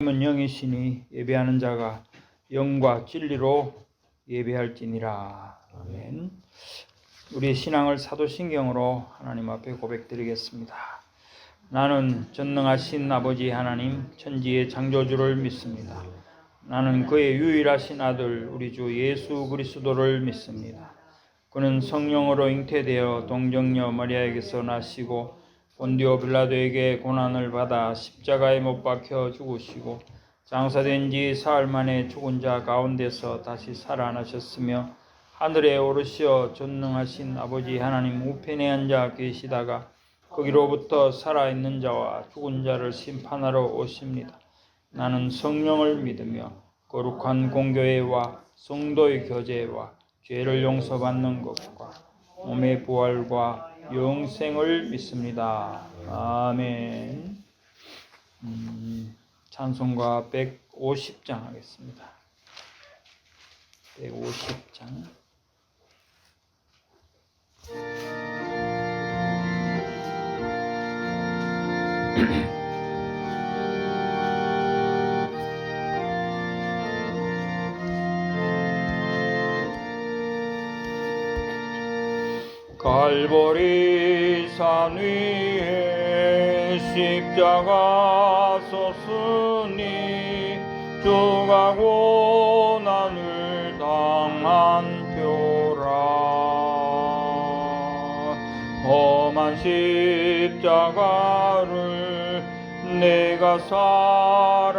하나님은 영이시니 예배하는 자가 영과 진리로 예배할지니라. 아멘. 우리 신앙을 사도신경으로 하나님 앞에 고백드리겠습니다. 나는 전능하신 아버지 하나님 천지의 창조주를 믿습니다. 나는 그의 유일하신 아들 우리 주 예수 그리스도를 믿습니다. 그는 성령으로 잉태되어 동정녀 마리아에게서 나시고 본디오 빌라도에게 고난을 받아 십자가에 못 박혀 죽으시고 장사된 지 사흘 만에 죽은 자 가운데서 다시 살아나셨으며 하늘에 오르시어 전능하신 아버지 하나님 우편에 앉아 계시다가 거기로부터 살아있는 자와 죽은 자를 심판하러 오십니다. 나는 성령을 믿으며 거룩한 공교회와 성도의 교제와 죄를 용서받는 것과 몸의 부활과 영생을 믿습니다. 아멘. 찬송가 150장 하겠습니다. 150장. 갈보리 산 위에 십자가 섰으니 주가 고난을 당한 표라. 험한 십자가를 내가 사랑함은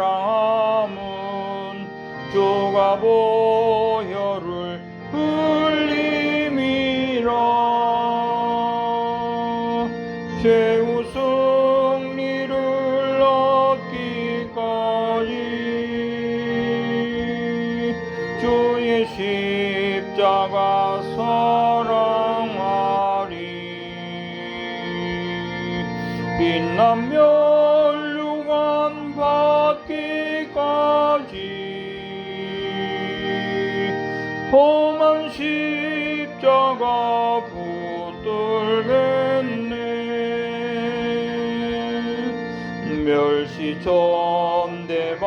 주가 보혈을 흘림이라. 최후 승리를 얻기까지 주의 십자가 사랑하리. 빛나며 멸류관 받기까지 험한 십자가 붙들겠네. 멸시 전대받은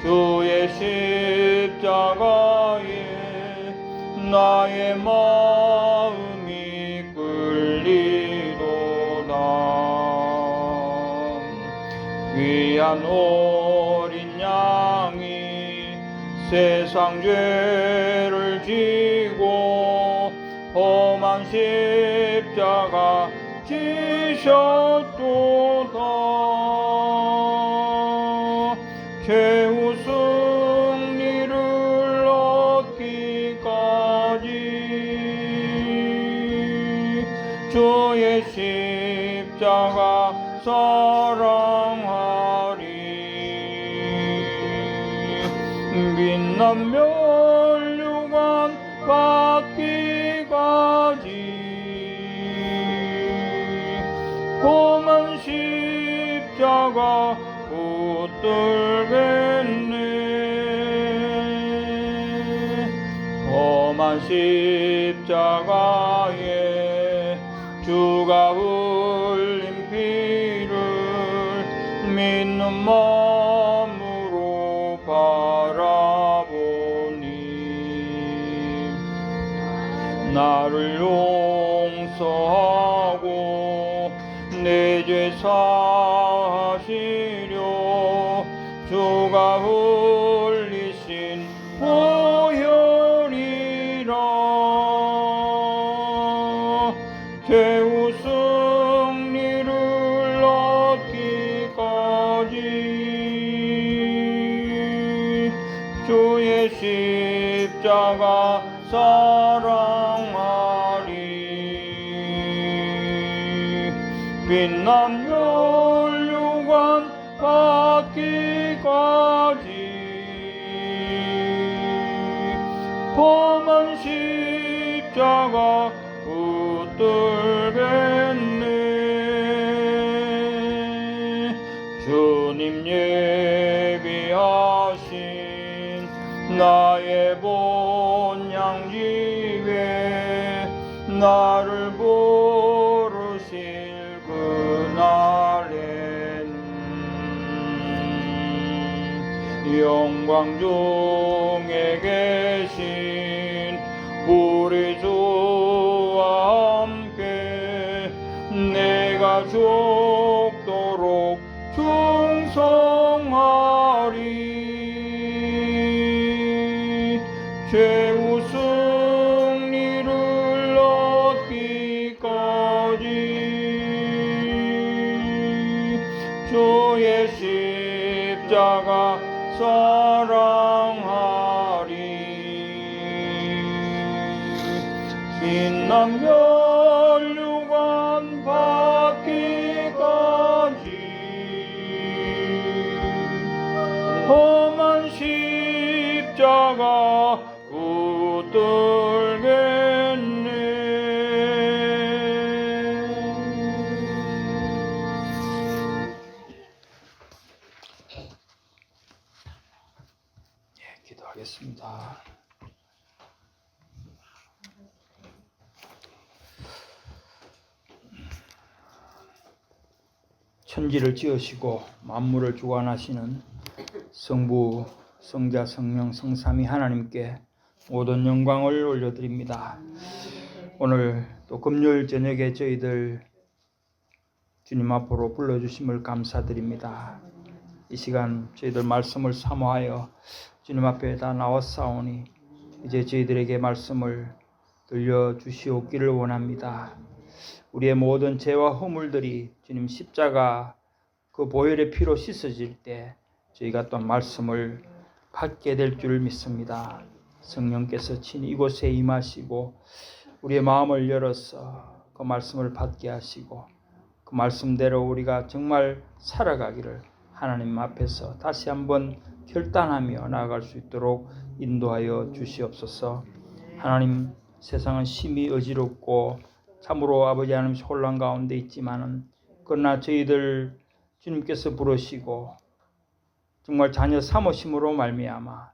주의 십자가에 나의 마음이 끌리도다. 귀한 어린 양이 세상 죄를 지고 험한 십자가 지셨도다. 최후 승리를 얻기까지 주의 십자가 사랑하리. 빛난 멸류관 받기까지 험한 십자가 붙들겠네. 험한 십자가에 주가 흘린 피를 믿는 마음으로 바라보니 나를 용서하고 내 죄 사하시려 주가 흘리신 보혈이라. 최후 승리를 얻기까지 주의 십자가 사랑하리. 빛난 멸류관 받기까지 험한 십자가 붙들겠네. 주님 예비하신 나의 본향 집에 나를 부르실 그날엔 영광 중에 계신 우리 주와 함께 내가 죽도록 충성하리. 최후 승리를 얻기까지 주의 십자가 사랑하리. 빛난 면류관 받기까지 험한 십자가 붙들겠네. 기도하겠습니다. 천지를 지으시고 만물을 주관하시는 성부, 성자, 성령, 성삼위 하나님께 모든 영광을 올려드립니다. 오늘 또 금요일 저녁에 저희들 주님 앞으로 불러주심을 감사드립니다. 이 시간 저희들 말씀을 사모하여 주님 앞에 다 나왔사오니 이제 저희들에게 말씀을 들려주시옵기를 원합니다. 우리의 모든 죄와 허물들이 주님 십자가 그 보혈의 피로 씻어질 때 저희가 또 말씀을 받게 될 줄 믿습니다. 성령께서 친히 이곳에 임하시고 우리의 마음을 열어서 그 말씀을 받게 하시고 그 말씀대로 우리가 정말 살아가기를 하나님 앞에서 다시 한번 결단하며 나아갈 수 있도록 인도하여 주시옵소서. 하나님, 세상은 심히 어지럽고 참으로 아버지 하나님 혼란 가운데 있지만은 그러나 저희들 주님께서 부르시고 정말 자녀 삼으심으로 말미암아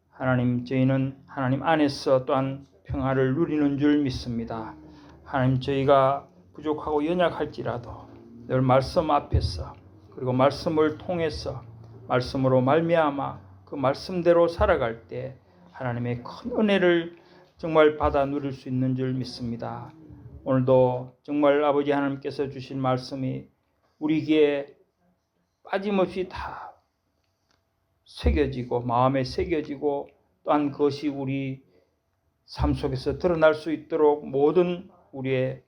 하나님, 저희는 하나님 안에서 또한 평화를 누리는 줄 믿습니다. 하나님, 저희가 부족하고 연약할지라도 늘 말씀 앞에서 그리고 말씀을 통해서 말씀으로 말미암아 그 말씀대로 살아갈 때 하나님의 큰 은혜를 정말 받아 누릴 수 있는 줄 믿습니다. 오늘도 정말 아버지 하나님께서 주신 말씀이 우리 귀에 빠짐없이 다 새겨지고 마음에 새겨지고 또한 그것이 우리 삶 속에서 드러날 수 있도록 모든 우리의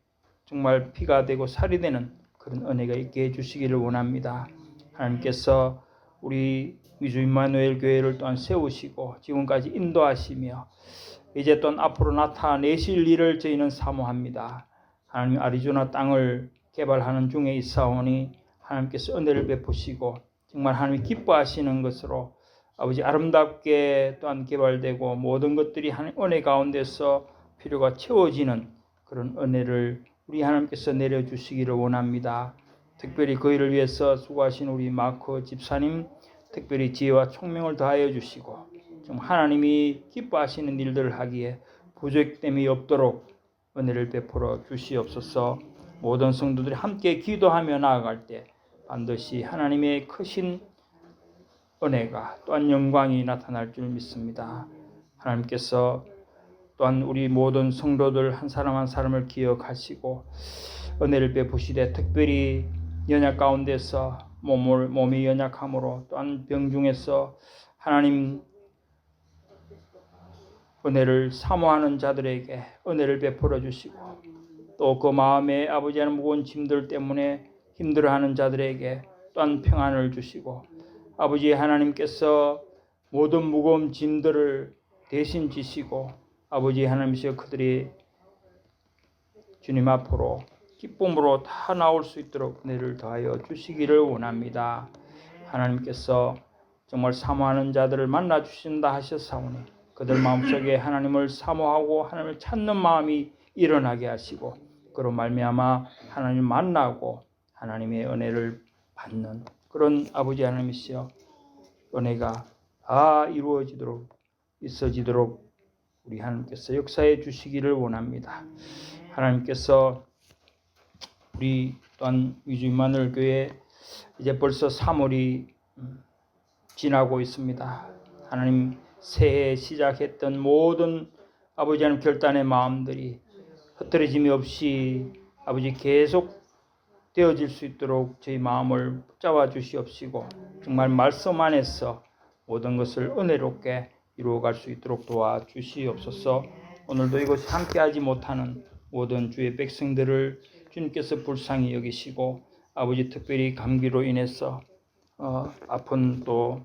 정말 피가 되고 살이 되는 그런 은혜가 있게 해주시기를 원합니다. 하나님께서 우리 미주 임마누엘 교회를 또한 세우시고 지금까지 인도하시며 이제 또한 앞으로 나타내실 일을 저희는 사모합니다. 하나님, 아리조나 땅을 개발하는 중에 있사오니 하나님께서 은혜를 베푸시고 정말 하나님이 기뻐하시는 것으로 아버지 아름답게 또한 개발되고 모든 것들이 하나님 은혜 가운데서 필요가 채워지는 그런 은혜를 우리 하나님께서 내려주시기를 원합니다. 특별히 그 일을 위해서 수고하신 우리 마크 집사님 특별히 지혜와 총명을 더하여 주시고 좀 하나님이 기뻐하시는 일들을 하기에 부족됨이 없도록 은혜를 베풀어 주시옵소서. 모든 성도들이 함께 기도하며 나아갈 때 반드시 하나님의 크신 은혜가 또한 영광이 나타날 줄 믿습니다. 하나님께서 또한 우리 모든 성도들 한 사람 한 사람을 기억하시고 은혜를 베푸시되 특별히 연약 가운데서 몸이 연약함으로 또한 병중에서 하나님 은혜를 사모하는 자들에게 은혜를 베풀어 주시고 또 그 마음에 아버지 하나님 무거운 짐들 때문에 힘들어하는 자들에게 또한 평안을 주시고 아버지 하나님께서 모든 무거운 짐들을 대신 지시고 아버지 하나님께서 그들이 주님 앞으로 기쁨으로 다 나올 수 있도록 은혜를 더하여 주시기를 원합니다. 하나님께서 정말 사모하는 자들을 만나 주신다 하셨사오니 그들 마음속에 하나님을 사모하고 하나님을 찾는 마음이 일어나게 하시고 그로 말미암아 하나님을 만나고 하나님의 은혜를 받는 그런 아버지 하나님이시여 은혜가 다 이루어지도록 있어지도록 우리 하나님께서 역사해 주시기를 원합니다. 하나님께서 우리 또한 위주 임마누엘 교회 이제 벌써 3월이 지나고 있습니다. 하나님, 새해 시작했던 모든 아버지 하나님 결단의 마음들이 흐트러짐이 없이 아버지 계속 되어질 수 있도록 저희 마음을 붙잡아 주시옵시고, 정말 말씀 안에서 모든 것을 은혜롭게 이루어갈 수 있도록 도와주시옵소서. 오늘도 이곳에 함께하지 못하는 모든 주의 백성들을 주님께서 불쌍히 여기시고, 아버지 특별히 감기로 인해서 아픈 또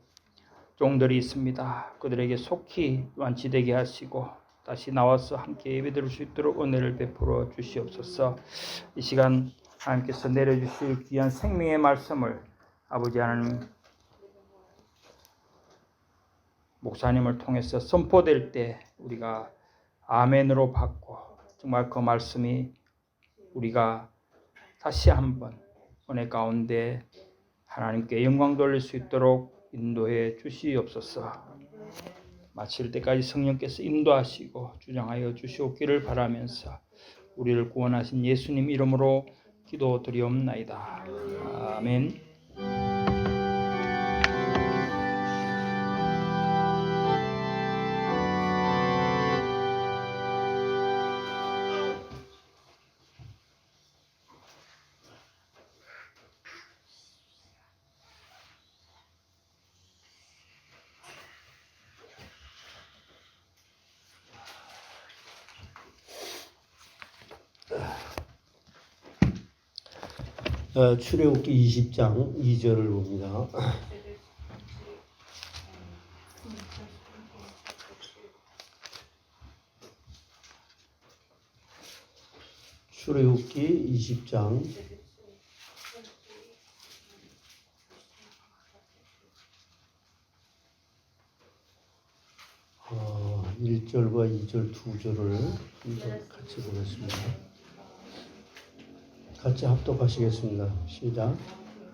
종들이 있습니다. 그들에게 속히 완치되게 하시고 다시 나와서 함께 예배드릴 수 있도록 은혜를 베풀어 주시옵소서. 이 시간 하나님께서 내려주실 귀한 생명의 말씀을 아버지 하나님 목사님을 통해서 선포될 때 우리가 아멘으로 받고, 정말 그 말씀이 우리가 다시 한번 은혜 가운데 하나님께 영광 돌릴 수 있도록 인도해 주시옵소서. 마칠 때까지 성령께서 인도하시고 주장하여 주시옵기를 바라면서 우리를 구원하신 예수님 이름으로 기도드리옵나이다. 아멘. 출애굽기 20장 2절을 봅니다. 출애굽기 20장 1절과 2절 두 절을 같이 보겠습니다. 같이 합독하시겠습니다. 시작.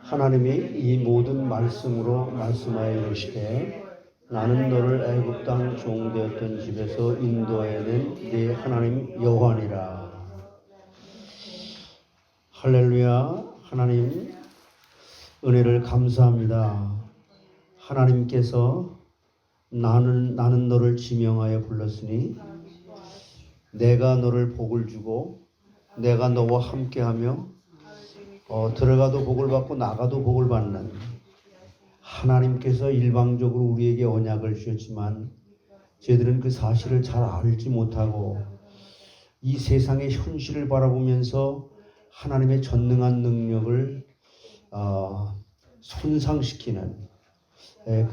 하나님이 이 모든 말씀으로 말씀하여 이르시되 나는 너를 애굽 땅 종되었던 집에서 인도해낸 네 하나님 여호와니라. 할렐루야. 하나님 은혜를 감사합니다. 하나님께서 나는 너를 지명하여 불렀으니 내가 너를 복을 주고 내가 너와 함께하며 들어가도 복을 받고 나가도 복을 받는, 하나님께서 일방적으로 우리에게 언약을 주셨지만 저희들은 그 사실을 잘 알지 못하고 이 세상의 현실을 바라보면서 하나님의 전능한 능력을 손상시키는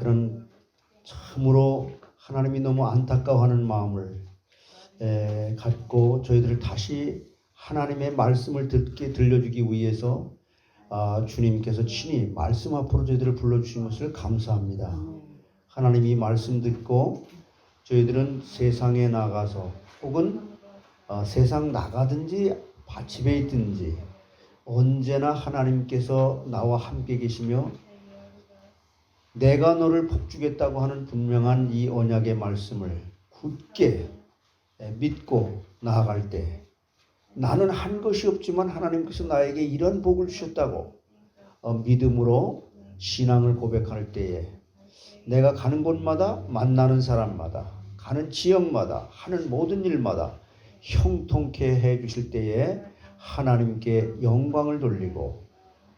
그런, 참으로 하나님이 너무 안타까워하는 마음을 갖고 저희들을 다시 하나님의 말씀을 듣게 들려주기 위해서 주님께서 친히 말씀 앞으로 저희들을 불러주신 것을 감사합니다. 하나님이 말씀 듣고 저희들은 세상에 나가서 혹은 세상 나가든지 집에 있든지 언제나 하나님께서 나와 함께 계시며 내가 너를 복주겠다고 하는 분명한 이 언약의 말씀을 굳게 믿고 나아갈 때, 나는 한 것이 없지만 하나님께서 나에게 이런 복을 주셨다고 믿음으로 신앙을 고백할 때에 내가 가는 곳마다, 만나는 사람마다, 가는 지역마다, 하는 모든 일마다 형통케 해 주실 때에 하나님께 영광을 돌리고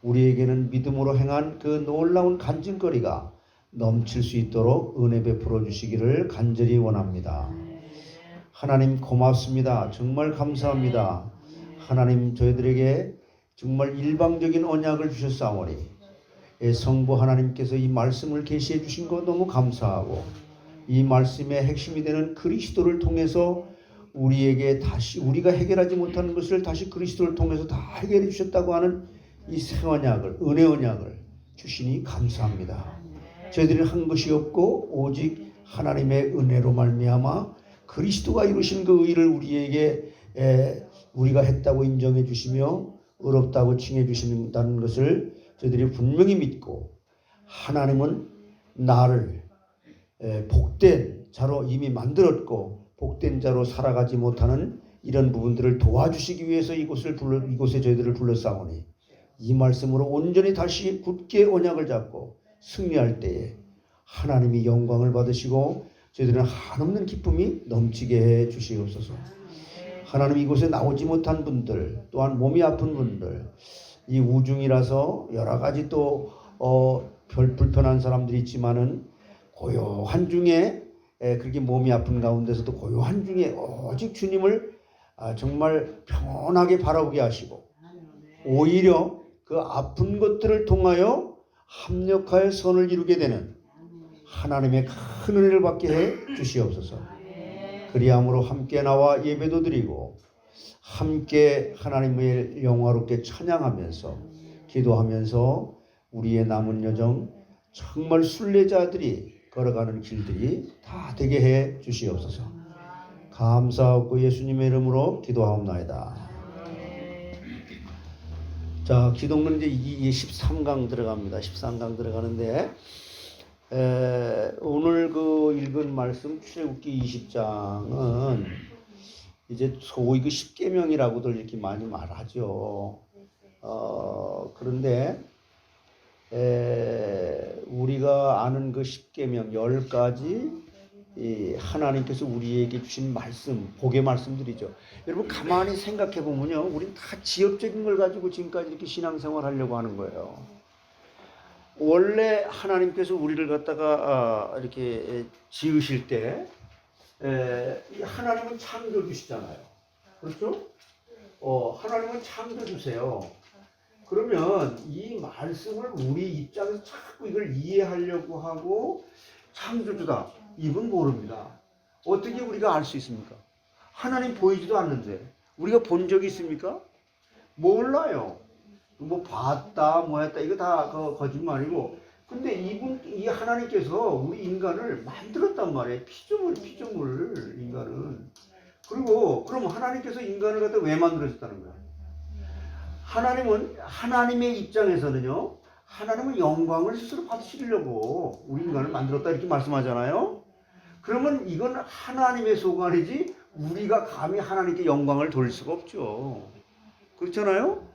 우리에게는 믿음으로 행한 그 놀라운 간증거리가 넘칠 수 있도록 은혜 베풀어 주시기를 간절히 원합니다. 하나님 고맙습니다. 정말 감사합니다. 하나님 저희들에게 정말 일방적인 언약을 주셨사오니 성부 하나님께서 이 말씀을 계시해 주신 것 너무 감사하고, 이 말씀의 핵심이 되는 그리스도를 통해서 우리에게 다시 우리가 해결하지 못하는 것을 다시 그리스도를 통해서 다 해결해 주셨다고 하는 이 새 언약을, 은혜 언약을 주시니 감사합니다. 저희들이 한 것이 없고 오직 하나님의 은혜로 말미암아 그리스도가 이루신 그 의를 우리에게 우리가 했다고 인정해 주시며 의롭다고 칭해 주신다는 것을 저희들이 분명히 믿고, 하나님은 나를 복된 자로 이미 만들었고 복된 자로 살아가지 못하는 이런 부분들을 도와주시기 위해서 이곳에 저희들을 불렀사오니 이 말씀으로 온전히 다시 굳게 언약을 잡고 승리할 때에 하나님이 영광을 받으시고 저희들은 한없는 기쁨이 넘치게 해 주시옵소서. 하나님 이곳에 나오지 못한 분들 또한 몸이 아픈 분들 이 우중이라서 여러 가지 또 별 불편한 사람들이 있지만은 고요한 중에 그렇게 몸이 아픈 가운데서도 고요한 중에 오직 주님을 정말 평온하게 바라보게 하시고 오히려 그 아픈 것들을 통하여 합력하여 선을 이루게 되는 하나님의 큰 은혜를 받게 해 주시옵소서. 그리함으로 함께 나와 예배도 드리고 함께 하나님을 영화롭게 찬양하면서 기도하면서 우리의 남은 여정 정말 순례자들이 걸어가는 길들이 다 되게 해 주시옵소서. 감사하고 예수님의 이름으로 기도하옵나이다. 자, 기독론 이제 13강 들어갑니다. 13강 들어가는데 오늘 그 읽은 말씀 출애굽기 20장은 이제 소위 그 십계명이라고들 이렇게 많이 말하죠. 그런데 우리가 아는 그 십계명 10가지 하나님께서 우리에게 주신 말씀, 복의 말씀들이죠. 여러분 가만히 생각해 보면요, 우리는 다 지엽적인 걸 가지고 지금까지 이렇게 신앙생활 하려고 하는 거예요. 원래 하나님께서 우리를 갖다가 이렇게 지으실 때 하나님은 창조주시잖아요. 그렇죠? 하나님은 창조주세요. 그러면 이 말씀을 우리 입장에서 자꾸 이걸 이해하려고 하고 창조주다. 이건 모릅니다. 어떻게 우리가 알 수 있습니까? 하나님 보이지도 않는데 우리가 본 적이 있습니까? 몰라요. 뭐 봤다 뭐 했다 이거 다 거짓말이고, 근데 이 하나님께서 우리 인간을 만들었단 말이에요. 피조물 인간은. 그리고 그럼 하나님께서 인간을 갖다 왜 만들었다는 거야? 하나님은 하나님의 입장에서는요, 하나님은 영광을 스스로 받으시려고 우리 인간을 만들었다 이렇게 말씀하잖아요. 그러면 이건 하나님의 소관이지 우리가 감히 하나님께 영광을 돌릴 수가 없죠. 그렇잖아요.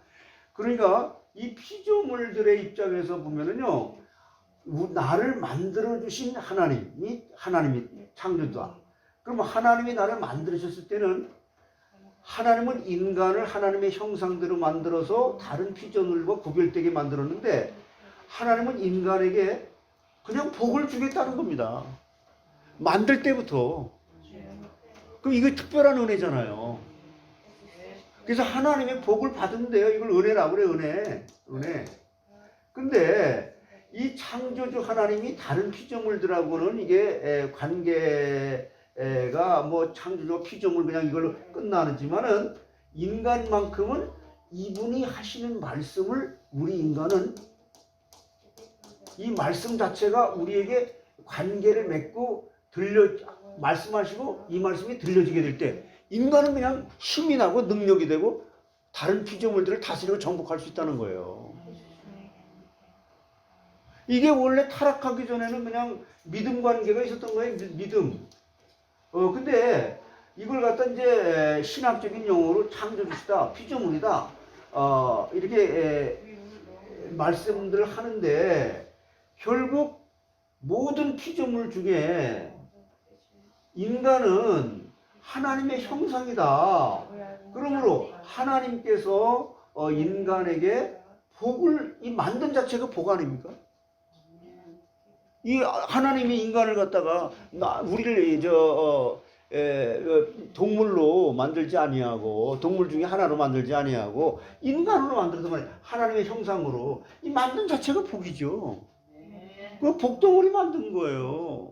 그러니까 이 피조물들의 입장에서 보면은요, 나를 만들어 주신 하나님이 창조주다. 그럼 하나님이 나를 만들으셨을 때는 하나님은 인간을 하나님의 형상대로 만들어서 다른 피조물과 구별되게 만들었는데 하나님은 인간에게 그냥 복을 주겠다는 겁니다. 만들 때부터. 그럼 이거 특별한 은혜잖아요. 그래서 하나님의 복을 받은대요. 이걸 은혜라고 그래, 은혜. 근데 이 창조주 하나님이 다른 피조물들하고는 이게 관계가 뭐 창조주 피조물 그냥 이걸로 끝나지만은 인간만큼은 이분이 하시는 말씀을 우리 인간은 이 말씀 자체가 우리에게 관계를 맺고 말씀하시고 이 말씀이 들려지게 될 때 인간은 그냥 힘이 나고 능력이 되고 다른 피조물들을 다스리고 정복할 수 있다는 거예요. 이게 원래 타락하기 전에는 그냥 믿음 관계가 있었던 거예요. 믿음. 근데 이걸 갖다 이제 신학적인 용어로 창조주시다, 피조물이다, 이렇게 말씀들을 하는데 결국 모든 피조물 중에 인간은 하나님의 형상이다. 그러므로 하나님께서 인간에게 복을, 이 만든 자체가 복 아닙니까? 이 하나님이 인간을 갖다가 우리를 동물로 만들지 아니하고 동물 중에 하나로 만들지 아니하고 인간으로 만들어서 말이야. 하나님의 형상으로 이 만든 자체가 복이죠. 그 복덩어리 만든 거예요.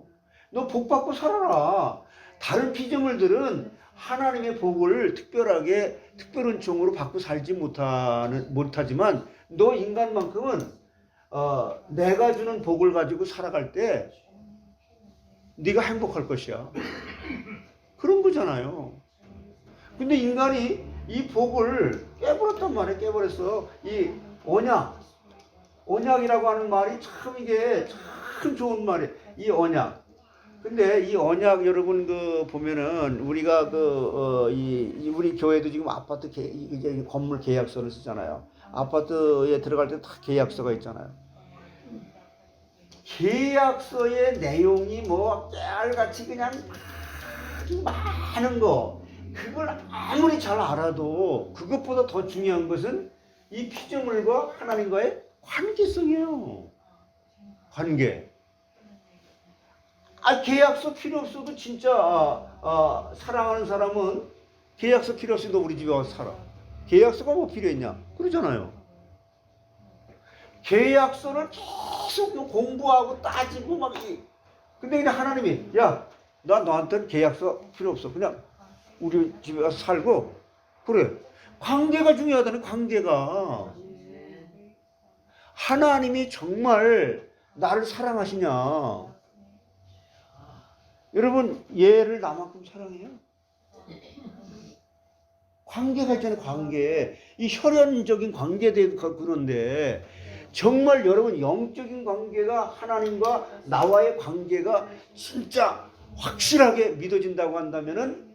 너 복 받고 살아라. 다른 피조물들은 하나님의 복을 특별한 종으로 받고 살지 못하지만 너 인간만큼은 내가 주는 복을 가지고 살아갈 때 네가 행복할 것이야. 그런 거잖아요. 근데 인간이 이 복을 깨버렸단 말이에요. 깨버렸어. 이 언약이라고 하는 말이 참 이게 참 좋은 말이에요. 이 언약. 근데 이 언약 여러분 보면은 우리가 우리 교회도 지금 아파트 이제 건물 계약서를 쓰잖아요. 아파트에 들어갈 때 다 계약서가 있잖아요. 계약서의 내용이 뭐 깨알같이 그냥 많은 거, 그걸 아무리 잘 알아도 그것보다 더 중요한 것은 이 피조물과 하나님과의 관계성이에요. 관계. 계약서 필요 없어도 진짜 사랑하는 사람은 계약서 필요 없어도 우리 집에 와서 살아. 계약서가 뭐 필요했냐? 그러잖아요. 계약서를 계속 공부하고 따지고 막 근데 그냥 하나님이 야, 나 너한테는 계약서 필요 없어. 그냥 우리 집에 와서 살고 그래. 관계가 중요하다는 관계가. 하나님이 정말 나를 사랑하시냐? 여러분 얘를 나만큼 사랑해요? 관계가 있잖아요. 관계. 이 혈연적인 관계에 대해서 그런데 정말 여러분 영적인 관계가 하나님과 나와의 관계가 진짜 확실하게 믿어진다고 한다면은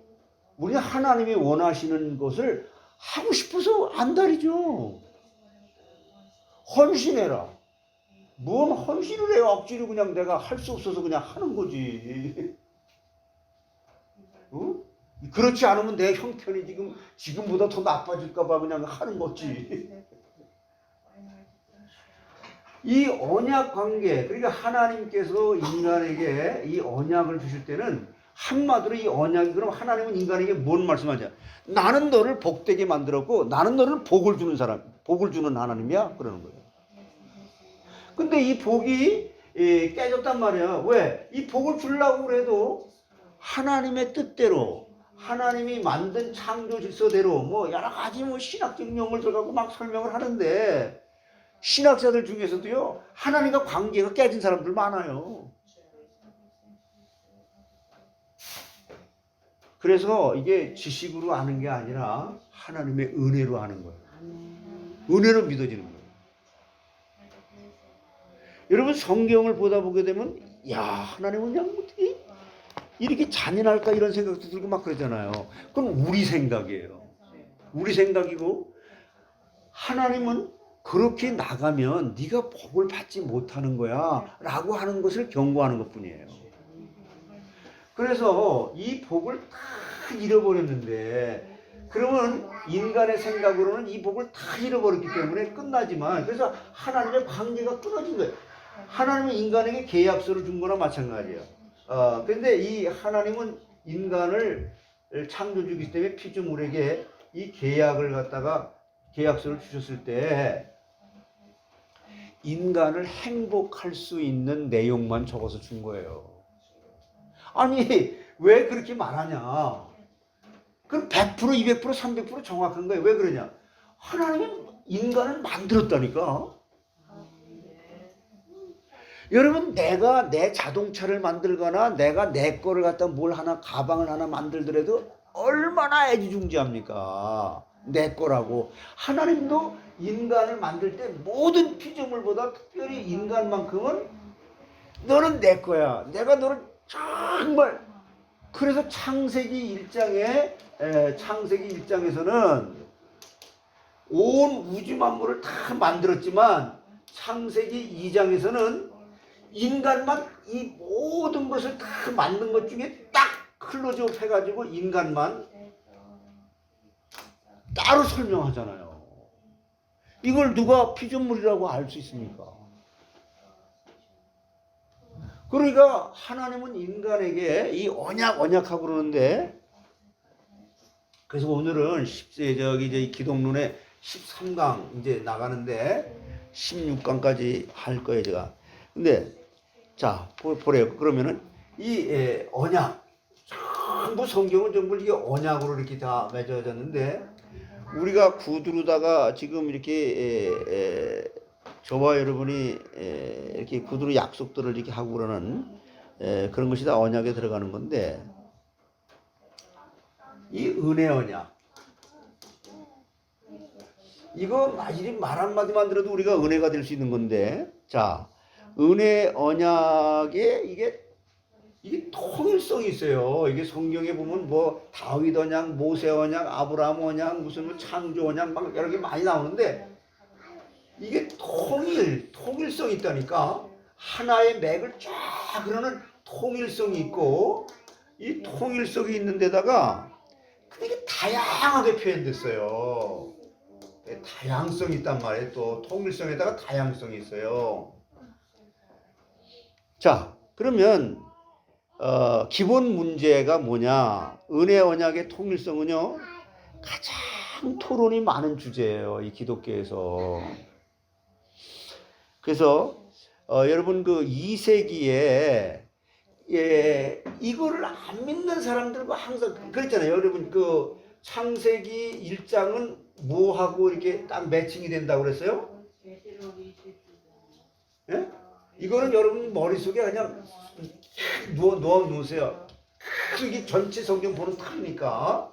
우리 하나님이 원하시는 것을 하고 싶어서 안달이죠. 헌신해라. 뭔 헌신을 해요? 억지로 그냥 내가 할 수 없어서 그냥 하는 거지. 어? 그렇지 않으면 내 형편이 지금보다 더 나빠질까봐 그냥 하는 거지. 이 언약 관계, 그러니까 하나님께서 인간에게 이 언약을 주실 때는 한마디로 이 언약이 그럼 하나님은 인간에게 뭔 말씀하냐? 나는 너를 복되게 만들었고 나는 너를 복을 주는 사람, 복을 주는 하나님이야 그러는 거예요. 근데 이 복이 깨졌단 말이야. 왜? 이 복을 주려고 그래도 하나님의 뜻대로 하나님이 만든 창조 질서대로 뭐 여러 가지 뭐 신학적 용어를 들어가고 막 설명을 하는데 신학자들 중에서도요 하나님과 관계가 깨진 사람들 많아요. 그래서 이게 지식으로 아는 게 아니라 하나님의 은혜로 아는 거예요. 은혜로 믿어지는 거예요. 여러분 성경을 보다 보게 되면 야 하나님은 그냥 어떻게 이렇게 잔인할까 이런 생각도 들고 막 그러잖아요. 그건 우리 생각이에요. 우리 생각이고 하나님은 그렇게 나가면 네가 복을 받지 못하는 거야 라고 하는 것을 경고하는 것뿐이에요. 그래서 이 복을 다 잃어버렸는데 그러면 인간의 생각으로는 이 복을 다 잃어버렸기 때문에 끝나지만 그래서 하나님의 관계가 끊어진 거예요. 하나님은 인간에게 계약서를 준 거나 마찬가지예요. 근데 이 하나님은 인간을 창조주기 때문에 피조물에게 이 계약을 갖다가 계약서를 주셨을 때 인간을 행복할 수 있는 내용만 적어서 준 거예요. 아니 왜 그렇게 말하냐? 그럼 100%, 200%, 300% 정확한 거예요. 왜 그러냐? 하나님은 인간을 만들었다니까. 여러분 내가 내 자동차를 만들거나 내가 내 거를 갖다 뭘 하나 가방을 하나 만들더라도 얼마나 애지중지합니까? 내 거라고. 하나님도 인간을 만들 때 모든 피조물보다 특별히 인간만큼은 너는 내 거야. 내가 너를 정말 그래서 창세기 1장에서는 온 우주 만물을 다 만들었지만 창세기 2장에서는 인간만 이 모든 것을 다 만든 것 중에 딱 클로즈업 해가지고 인간만 따로 설명하잖아요. 이걸 누가 피조물이라고 알 수 있습니까? 그러니까 하나님은 인간에게 이 언약하고 그러는데 그래서 오늘은 이제 기독론의 13강 이제 나가는데 16강까지 할 거예요 제가. 근데 자 보래요. 그러면은 이 언약 전부 성경은 전부 이게 언약으로 이렇게 다 맺어졌는데 우리가 구두로다가 지금 이렇게 저와 여러분이 이렇게 구두로 약속들을 이렇게 하고 그러는 그런 것이 다 언약에 들어가는 건데 이 은혜 언약 이거 말 한마디만 들어도 우리가 은혜가 될 수 있는 건데 자 은혜 언약에 이게 통일성이 있어요. 이게 성경에 보면 뭐 다윗 언약, 모세 언약, 아브라함 언약, 무슨 뭐 창조 언약 막 여러 개 많이 나오는데 이게 통일성이 있다니까. 하나의 맥을 쫙 그러는 통일성이 있고 이 통일성이 있는 데다가 근데 이게 다양하게 표현됐어요. 다양성이 있단 말이에요. 또 통일성에다가 다양성이 있어요. 자, 그러면 기본 문제가 뭐냐? 은혜 언약의 통일성은요, 가장 토론이 많은 주제예요. 이 기독교에서. 그래서 여러분 그 2세기에 이거를 안 믿는 사람들과 항상 그랬잖아요. 여러분 그 창세기 1장은 뭐하고 이렇게 딱 매칭이 된다고 그랬어요? 예? 이거는 여러분 머릿속에 그냥 놓으세요. 이게 전체 성경 보는 탑이니까.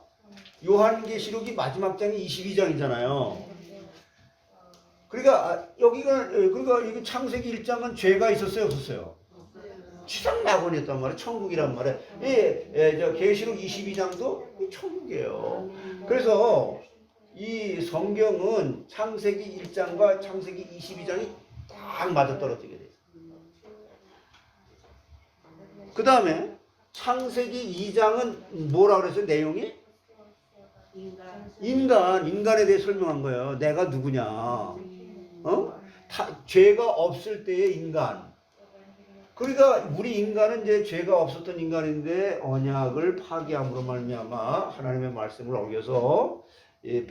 요한계시록이 마지막 장이 22장이잖아요. 그러니까 그러니까 이게 창세기 1장은 죄가 있었어요, 없었어요? 치장 낙원이었단 말이에요. 천국이란 말이에요. 저 계시록 22장도 천국이에요. 그래서 이 성경은 창세기 1장과 창세기 22장이 딱 맞아떨어지게 돼요. 그 다음에 창세기 2장은 뭐라 그랬어요? 내용이? 인간에 대해 설명한 거예요. 내가 누구냐? 죄가 없을 때의 인간. 그러니까 우리 인간은 이제 죄가 없었던 인간인데 언약을 파기함으로 말미암아 하나님의 말씀을 어겨서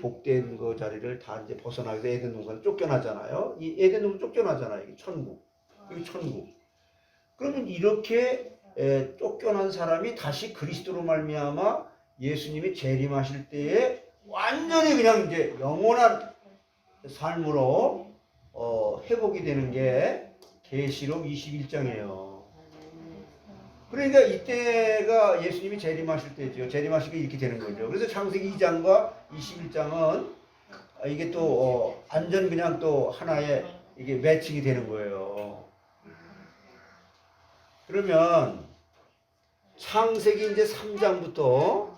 복된 그 자리를 다 이제 벗어나게 돼서 에덴 동산을 쫓겨나잖아요. 이 에덴 동산 쫓겨나잖아요. 이게 천국. 이게 천국. 그러면 이렇게 쫓겨난 사람이 다시 그리스도로 말미암아 예수님이 재림하실 때에 완전히 그냥 이제 영원한 삶으로 회복이 되는 게 계시록 21장이에요. 그러니까 이때가 예수님이 재림하실 때죠. 재림하시게 이렇게 되는 거죠. 그래서 창세기 2장과 21장은 이게 또 완전 그냥 또 하나의 이게 매칭이 되는 거예요. 그러면 창세기 이제 3장부터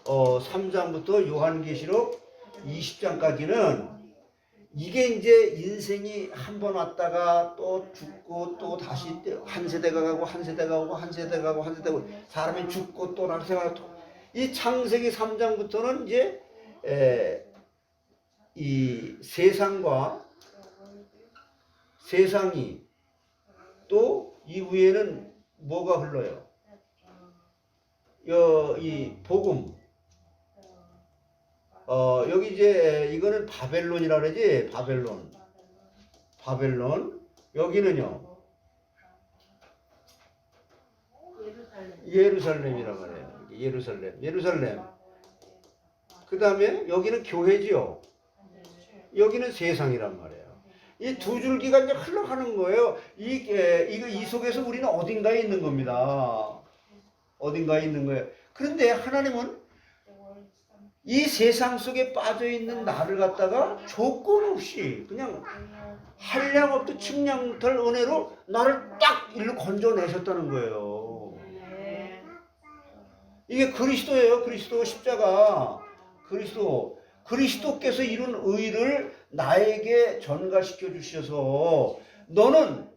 3장부터 요한계시록 20장까지는 이게 이제 인생이 한 번 왔다가 또 죽고 또 다시 한 세대가 가고 한 세대가 오고 한 세대가 가고 한 세대가 오고 사람이 죽고 또 다른 세대가 가고 이 창세기 3장부터는 이제 이 세상이 또 이후에는 뭐가 흘러요? 이 복음. 여기 이제 이거는 바벨론이라 그러지. 바벨론. 여기는요. 예루살렘이라 그래요. 예루살렘. 그 다음에 여기는 교회지요. 여기는 세상이란 말이에요. 이 두 줄기가 이제 흘러가는 거예요. 이 속에서 우리는 어딘가에 있는 겁니다. 어딘가에 있는 거예요. 그런데 하나님은 이 세상 속에 빠져있는 나를 갖다가 조건 없이 그냥 한량 없듯 측량 못할 은혜로 나를 딱 일로 건져내셨다는 거예요. 이게 그리스도예요. 그리스도 십자가. 그리스도께서 이룬 의를 나에게 전가시켜 주셔서 너는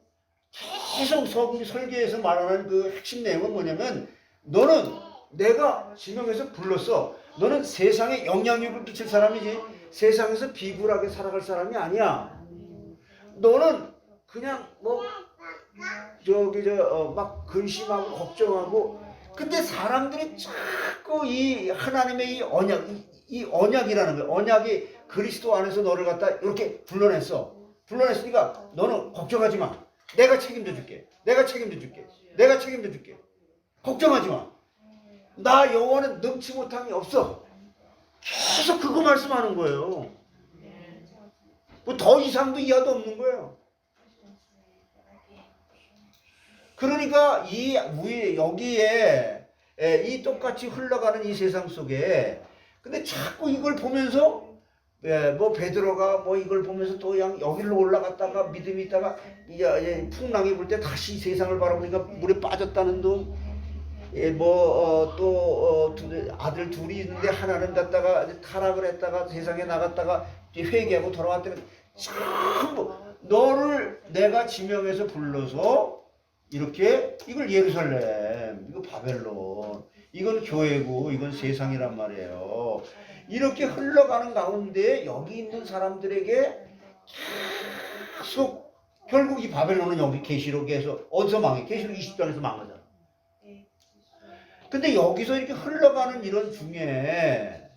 계속 설계에서 말하는 그 핵심 내용은 뭐냐면 너는 내가 지명해서 불렀어. 너는 세상에 영향력을 끼칠 사람이지 세상에서 비굴하게 살아갈 사람이 아니야. 너는 그냥 막 근심하고 걱정하고 근데 사람들이 자꾸 이 하나님의 이 언약이라는 거예요. 언약이 그리스도 안에서 너를 갖다 이렇게 불러냈으니까 너는 걱정하지 마. 내가 책임져 줄게. 걱정하지 마. 나 여호와는 능치 못함이 없어. 계속 그거 말씀하는 거예요. 뭐 더 이상도 이하도 없는 거예요. 그러니까 여기에 이 똑같이 흘러가는 이 세상 속에 근데 자꾸 이걸 보면서 뭐 베드로가 뭐 이걸 보면서 또 여기로 올라갔다가 믿음이 있다가 풍랑이 불 때 다시 세상을 바라보니까 물에 빠졌다는 둥 아들 둘이 있는데 하나는 갔다가 타락을 했다가 세상에 나갔다가 회개하고 돌아왔다는 전부 너를 내가 지명해서 불러서 이렇게 이걸 예루살렘, 이거 바벨론, 이건 교회고 이건 세상이란 말이에요. 이렇게 흘러가는 가운데 여기 있는 사람들에게 계속 결국 이 바벨론은 여기 계시록에서 어디서 망해? 계시록 20장에서 망하잖아. 근데 여기서 이렇게 흘러가는 이런 중에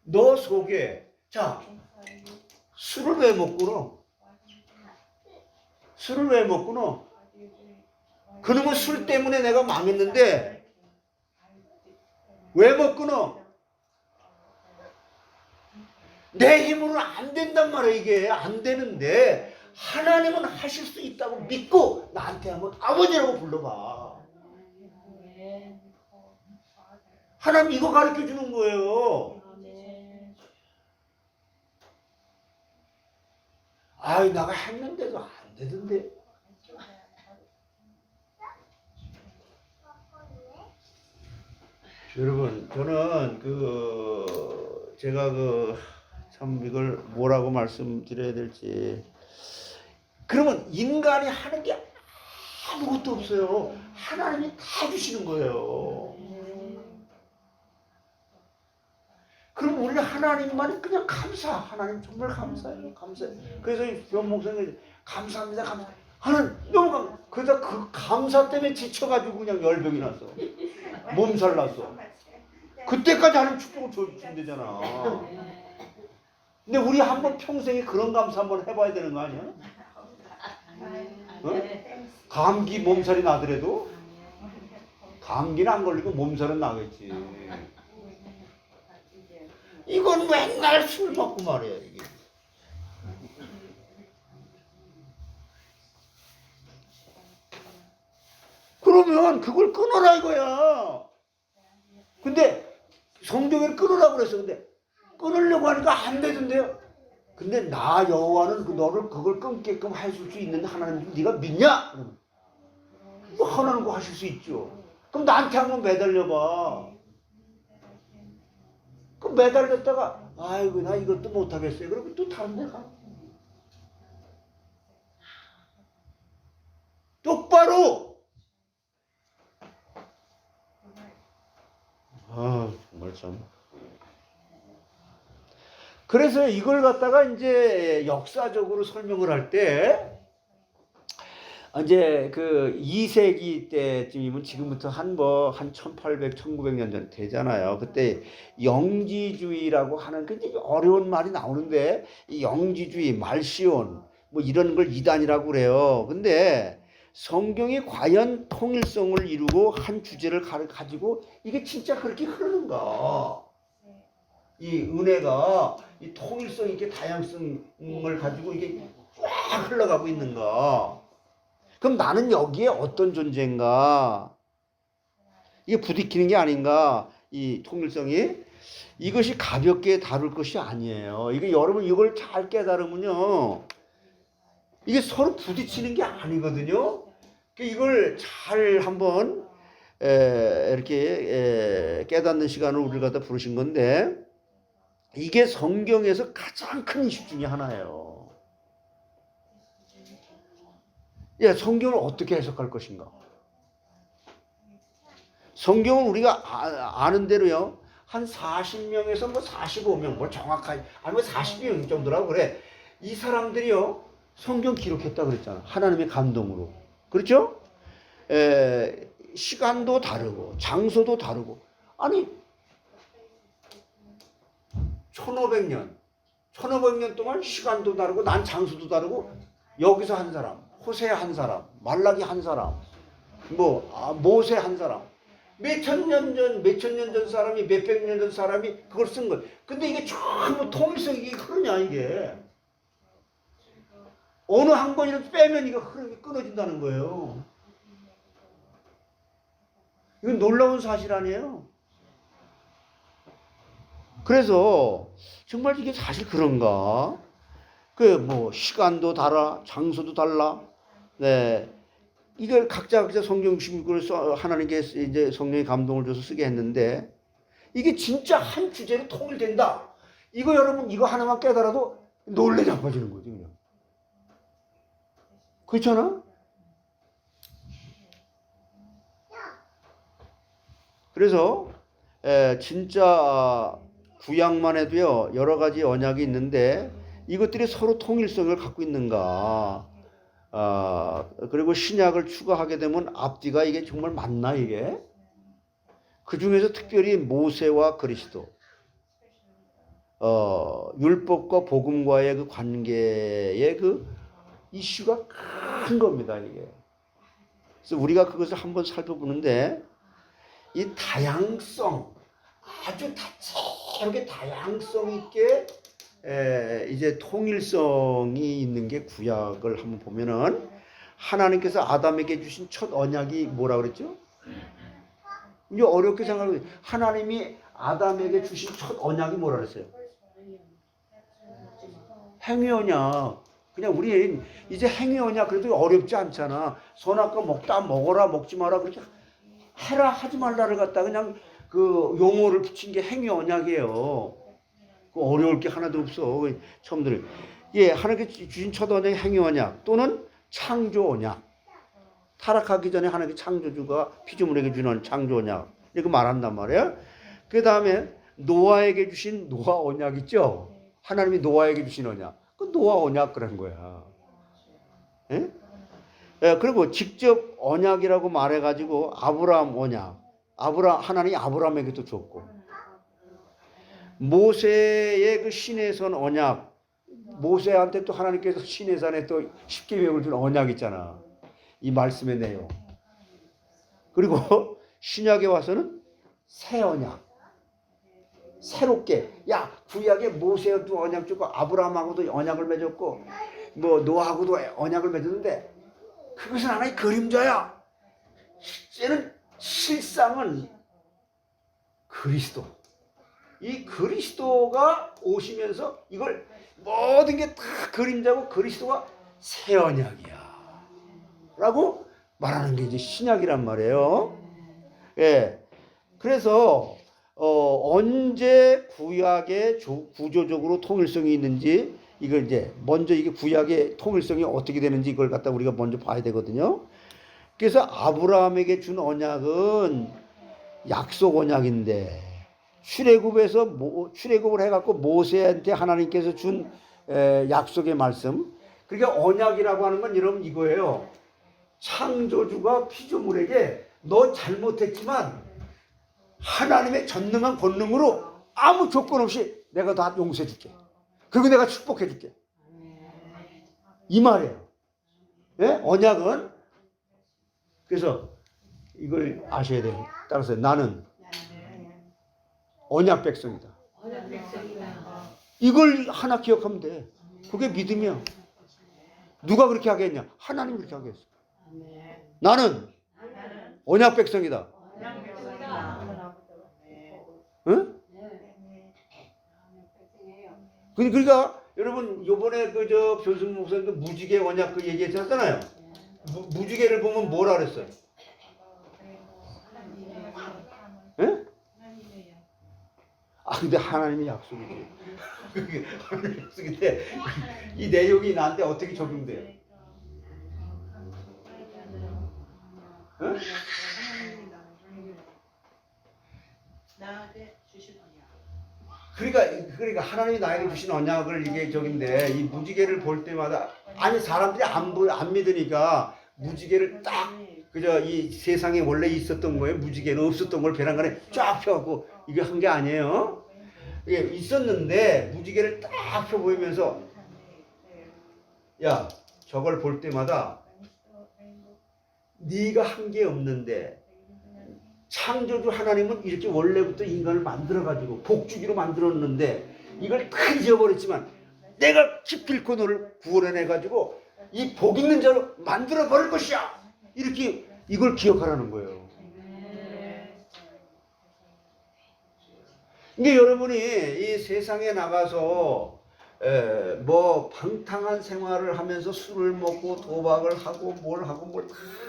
너 속에 자 술을 왜 못 끊어? 술을 왜 못 끊어? 그놈의 술 때문에 내가 망했는데 왜 못 끊어? 내 힘으로는 안 된단 말이야. 이게 안 되는데 하나님은 하실 수 있다고 믿고 나한테 한번 아버지라고 불러봐. 하나님 이거 가르쳐 주는 거예요. 아이 내가 했는데도 안 되던데. 여러분 저는 제가 참 이걸 뭐라고 말씀드려야 될지. 그러면 인간이 하는 게 아무것도 없어요. 하나님이 다 주시는 거예요. 그럼 우리는 하나님만 그냥 감사. 하나님 정말 감사해요. 감사해요. 그래서 변 목사님 감사합니다. 감사. 하나님 너무 감사. 그러다 그 감사 때문에 지쳐가지고 그냥 열병이 났어. 몸살 났어. 그때까지 하나님 축복을 준대잖아. 근데 우리 한번 평생에 그런 감사 한번 해봐야 되는 거 아니야? 어? 감기 몸살이 나더라도 감기는 안 걸리고 몸살은 나겠지. 이건 맨날 술 먹고 말이야 이게. 그러면 그걸 끊어라 이거야. 근데 성경에 끊으라고 그랬어. 근데 끊으려고 하니까 안 되던데요. 근데 나 여호와는 너를 그걸 끊게끔 해줄 수 있는데 하나님 네가 믿냐? 그러면 뭐 하나님 그거 하실 수 있죠. 그럼 나한테 한번 매달려봐. 그럼 매달렸다가 아이고 나 이것도 못하겠어요. 그러면 또 다른 데 가. 똑바로. 아 정말 참. 그래서 이걸 갖다가 이제 역사적으로 설명을 할 때 이제 그 2세기 때쯤이면 지금부터 한 1800, 1900년 전 되잖아요. 그때 영지주의라고 하는 굉장히 어려운 말이 나오는데 이 영지주의, 말시온 뭐 이런 걸 이단이라고 그래요. 근데 성경이 과연 통일성을 이루고 한 주제를 가지고 이게 진짜 그렇게 흐르는가? 이 은혜가 이 통일성 있게 다양성을 가지고 이게 쫙 흘러가고 있는가? 그럼 나는 여기에 어떤 존재인가? 이게 부딪히는 게 아닌가? 이 통일성이 이것이 가볍게 다룰 것이 아니에요. 이게 여러분 이걸 잘 깨달으면요, 이게 서로 부딪히는 게 아니거든요. 이걸 잘 한번 이렇게 깨닫는 시간을 우리를 갖다 부르신 건데, 이게 성경에서 가장 큰 이슈 중에 하나예요. 예, 성경을 어떻게 해석할 것인가? 성경은 우리가 아는 대로요, 한 40명에서 뭐 45명, 뭐 정확하게, 아니 뭐 40명 정도라고 그래. 이 사람들이요, 성경 기록했다 그랬잖아. 하나님의 감동으로. 그렇죠? 시간도 다르고, 장소도 다르고. 아니, 1500년 동안 시간도 다르고, 난 장소도 다르고, 여기서 한 사람, 호세 한 사람, 말라기 한 사람, 모세 한 사람, 몇천 년 전 사람이, 몇백 년 전 사람이 그걸 쓴 거예요. 근데 이게 전부 통일성이 흐르냐, 이게. 어느 한 번이라도 빼면 이거 흐름이 끊어진다는 거예요. 이건 놀라운 사실 아니에요? 그래서 정말 이게 사실 그런가? 시간도 달라, 장소도 달라. 네. 이걸 각자 성경 16권을 하나님께 이제 성령의 감동을 줘서 쓰게 했는데, 이게 진짜 한 주제로 통일된다. 이거 여러분 이거 하나만 깨달아도 놀래 자빠지는 거죠, 그냥. 그렇잖아? 그래서 진짜 구약만 해도요 여러 가지 언약이 있는데 이것들이 서로 통일성을 갖고 있는가? 그리고 신약을 추가하게 되면 앞뒤가 이게 정말 맞나 이게? 그 중에서 특별히 모세와 그리스도, 율법과 복음과의 그 관계의 그 이슈가 큰 겁니다 이게. 그래서 우리가 그것을 한번 살펴보는데 이 다양성, 아주 다채롭게 다양성 있게 이제 통일성이 있는 게 구약을 한번 보면은 하나님께서 아담에게 주신 첫 언약이 뭐라 그랬죠? 이제 어렵게 생각하면 하나님이 아담에게 주신 첫 언약이 뭐라 그랬어요? 행위 언약. 그냥 우리 이제 행위 언약 그래도 어렵지 않잖아. 선악과 먹다 먹어라 먹지 마라 그렇게 해라 하지 말라를 갖다 그냥 그 용어를 붙인 게 행위 언약이에요. 그 어려울 게 하나도 없어. 처음 들어요. 예, 하나님께 주신 첫 언약이 행위 언약 또는 창조 언약. 타락하기 전에 하나님께 창조주가 피조물에게 주는 창조 언약. 이렇게 말한단 말이에요. 그 다음에 노아에게 주신 노아 언약 있죠? 하나님이 노아에게 주신 언약. 그 노아 언약 그런 거야. 예? 예, 그리고 직접 언약이라고 말해가지고 아브라함 언약. 하나님이 아브라함에게도 줬고. 모세의 그 시내산 언약. 모세한테 또 하나님께서 시내산에 또 십계명을 준 언약 있잖아. 이 말씀의 내용. 그리고 신약에 와서는 새 언약. 새롭게. 야, 구약에 모세도 언약 주고 아브라함하고도 언약을 맺었고 뭐 노아하고도 언약을 맺었는데 그것은 하나의 그림자야. 실상은 그리스도. 이 그리스도가 오시면서 이걸 모든 게 다 그림자고 그리스도가 새 언약이야. 라고 말하는 게 이제 신약이란 말이에요. 예. 그래서 언제 구약의 구조적으로 통일성이 있는지 이걸 이제 먼저 이게 구약의 통일성이 어떻게 되는지 이걸 갖다 우리가 먼저 봐야 되거든요. 그래서 아브라함에게 준 언약은 약속 언약인데 출애굽을 해갖고 모세한테 하나님께서 준 약속의 말씀. 그러니까 언약이라고 하는 건 여러분 이거예요. 창조주가 피조물에게 너 잘못했지만 하나님의 전능한 권능으로 아무 조건 없이 내가 다 용서해 줄게. 그리고 내가 축복해 줄게. 이 말이에요. 예? 언약은 그래서 이걸 아셔야 돼요. 따라서 나는 언약 백성이다. 이걸 하나 기억하면 돼. 그게 믿음이야. 누가 그렇게 하겠냐? 하나님 그렇게 하겠어. 나는 언약 백성이다. 응? 그러니까 여러분 요번에 그저 변승 목사님도 무지개 언약 그 얘기했잖아요. 무지개를 보면 뭐라 그랬어요? 응? 근데 하나님의 약속이지. 하나님의 약속인데 이 내용이 나한테 어떻게 적용돼요? 응? 나한테 주신 언약. 그러니까 하나님이 나에게 주신 언약을 이게 적인데 이 무지개를 볼 때마다 아니 사람들이 안 믿으니까 무지개를 딱 그저 이 세상에 원래 있었던 거예요. 무지개는 없었던 걸 배란간에 쫙 펴갖고 이게 한 게 아니에요. 이게 있었는데 무지개를 딱 펴 보이면서 야 저걸 볼 때마다 네가 한 게 없는데 창조주 하나님은 이렇게 원래부터 인간을 만들어가지고 복주기로 만들었는데 이걸 다 잊어버렸지만 내가 기필코 너를 구원해내가지고 이 복 있는 자로 만들어버릴 것이야. 이렇게 이걸 기억하라는 거예요. 이게 여러분이 이 세상에 나가서 뭐 방탕한 생활을 하면서 술을 먹고 도박을 하고 뭘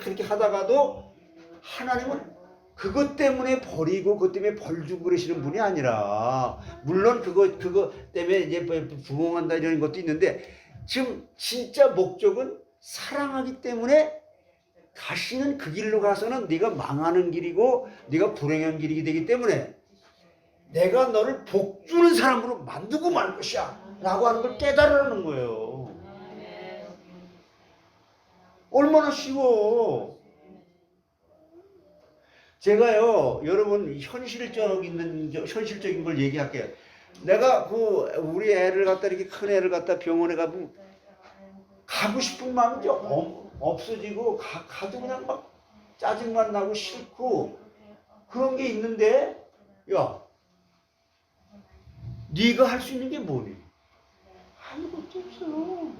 그렇게 하다가도 하나님은 그것 때문에 버리고 그것 때문에 벌 주고 그러시는 분이 아니라 물론 그거 때문에 이제 부흥한다 이런 것도 있는데 지금 진짜 목적은 사랑하기 때문에 다시는 그 길로 가서는 네가 망하는 길이고 네가 불행한 길이 되기 때문에 내가 너를 복 주는 사람으로 만들고 말 것이야 라고 하는 걸 깨달으라는 거예요. 얼마나 쉬워. 제가요, 여러분 현실적인 걸 얘기할게요. 내가 우리 애를 갖다 이렇게 큰 애를 갖다 병원에 가면 가고 싶은 마음이 없어지고 가도 그냥 막 짜증만 나고 싫고 그런 게 있는데, 야, 네가 할 수 있는 게 뭐니? 아무것도 없어요.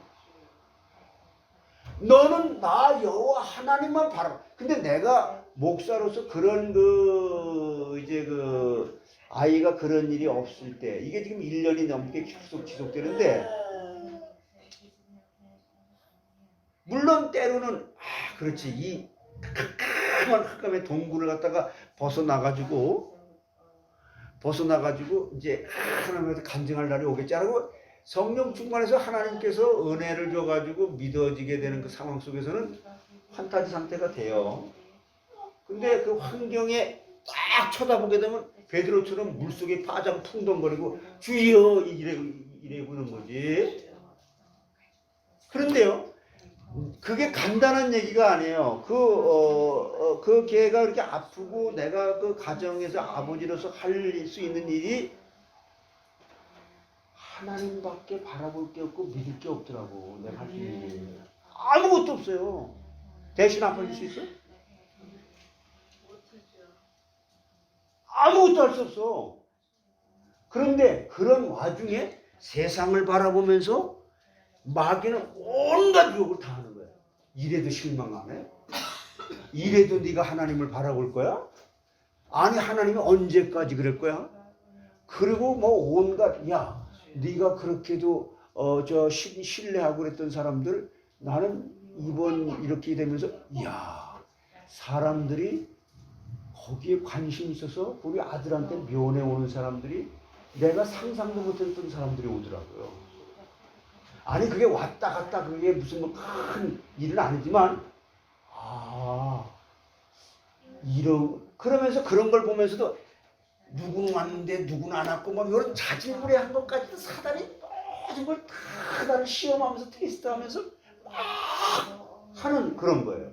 너는 나 여호와 하나님만 바라. 근데 내가 목사로서 그런 아이가 그런 일이 없을 때, 이게 지금 1년이 넘게 계속 지속되는데, 물론 때로는 그렇지, 이 깜깜한 동굴을 갖다가 벗어나가지고 이제 하나님한테 간증할 날이 오겠지라고 성령 충만해서 하나님께서 은혜를 줘가지고 믿어지게 되는 그 상황 속에서는 판타지 상태가 돼요. 근데 그 환경에 딱 쳐다보게 되면 베드로처럼 물속에 파장 풍덩거리고 주여 이래 부는 거지. 그런데요, 그게 간단한 얘기가 아니에요. 그 걔가 그렇게 아프고 내가 그 가정에서 아버지로서 할 수 있는 일이 하나님밖에 바라볼 게 없고 믿을 게 없더라고. 내가 할 수 있는 일이 아무것도 없어요. 대신 아파줄 수 있어? 아무것도 할 수 없어. 그런데 그런 와중에 세상을 바라보면서 마귀는 온갖 유혹을 다 하는 거야. 이래도 실망 안 해? 이래도 네가 하나님을 바라볼 거야? 아니, 하나님이 언제까지 그럴 거야? 그리고 뭐 온갖, 야, 네가 그렇게도 신뢰하고 그랬던 사람들, 나는 이번 이렇게 되면서, 야, 사람들이 거기에 관심 있어서 우리 아들한테 면회 오는 사람들이 내가 상상도 못했던 사람들이 오더라고요. 아니, 그게 왔다 갔다 그게 무슨 뭐 큰 일은 아니지만, 그러면서 그런 걸 보면서도 누구는 왔는데 누구는 안 왔고 막 이런 자질구레한 것까지도 사단이 모든 걸 다 나를 시험하면서 테스트하면서 막 하는 그런 거예요.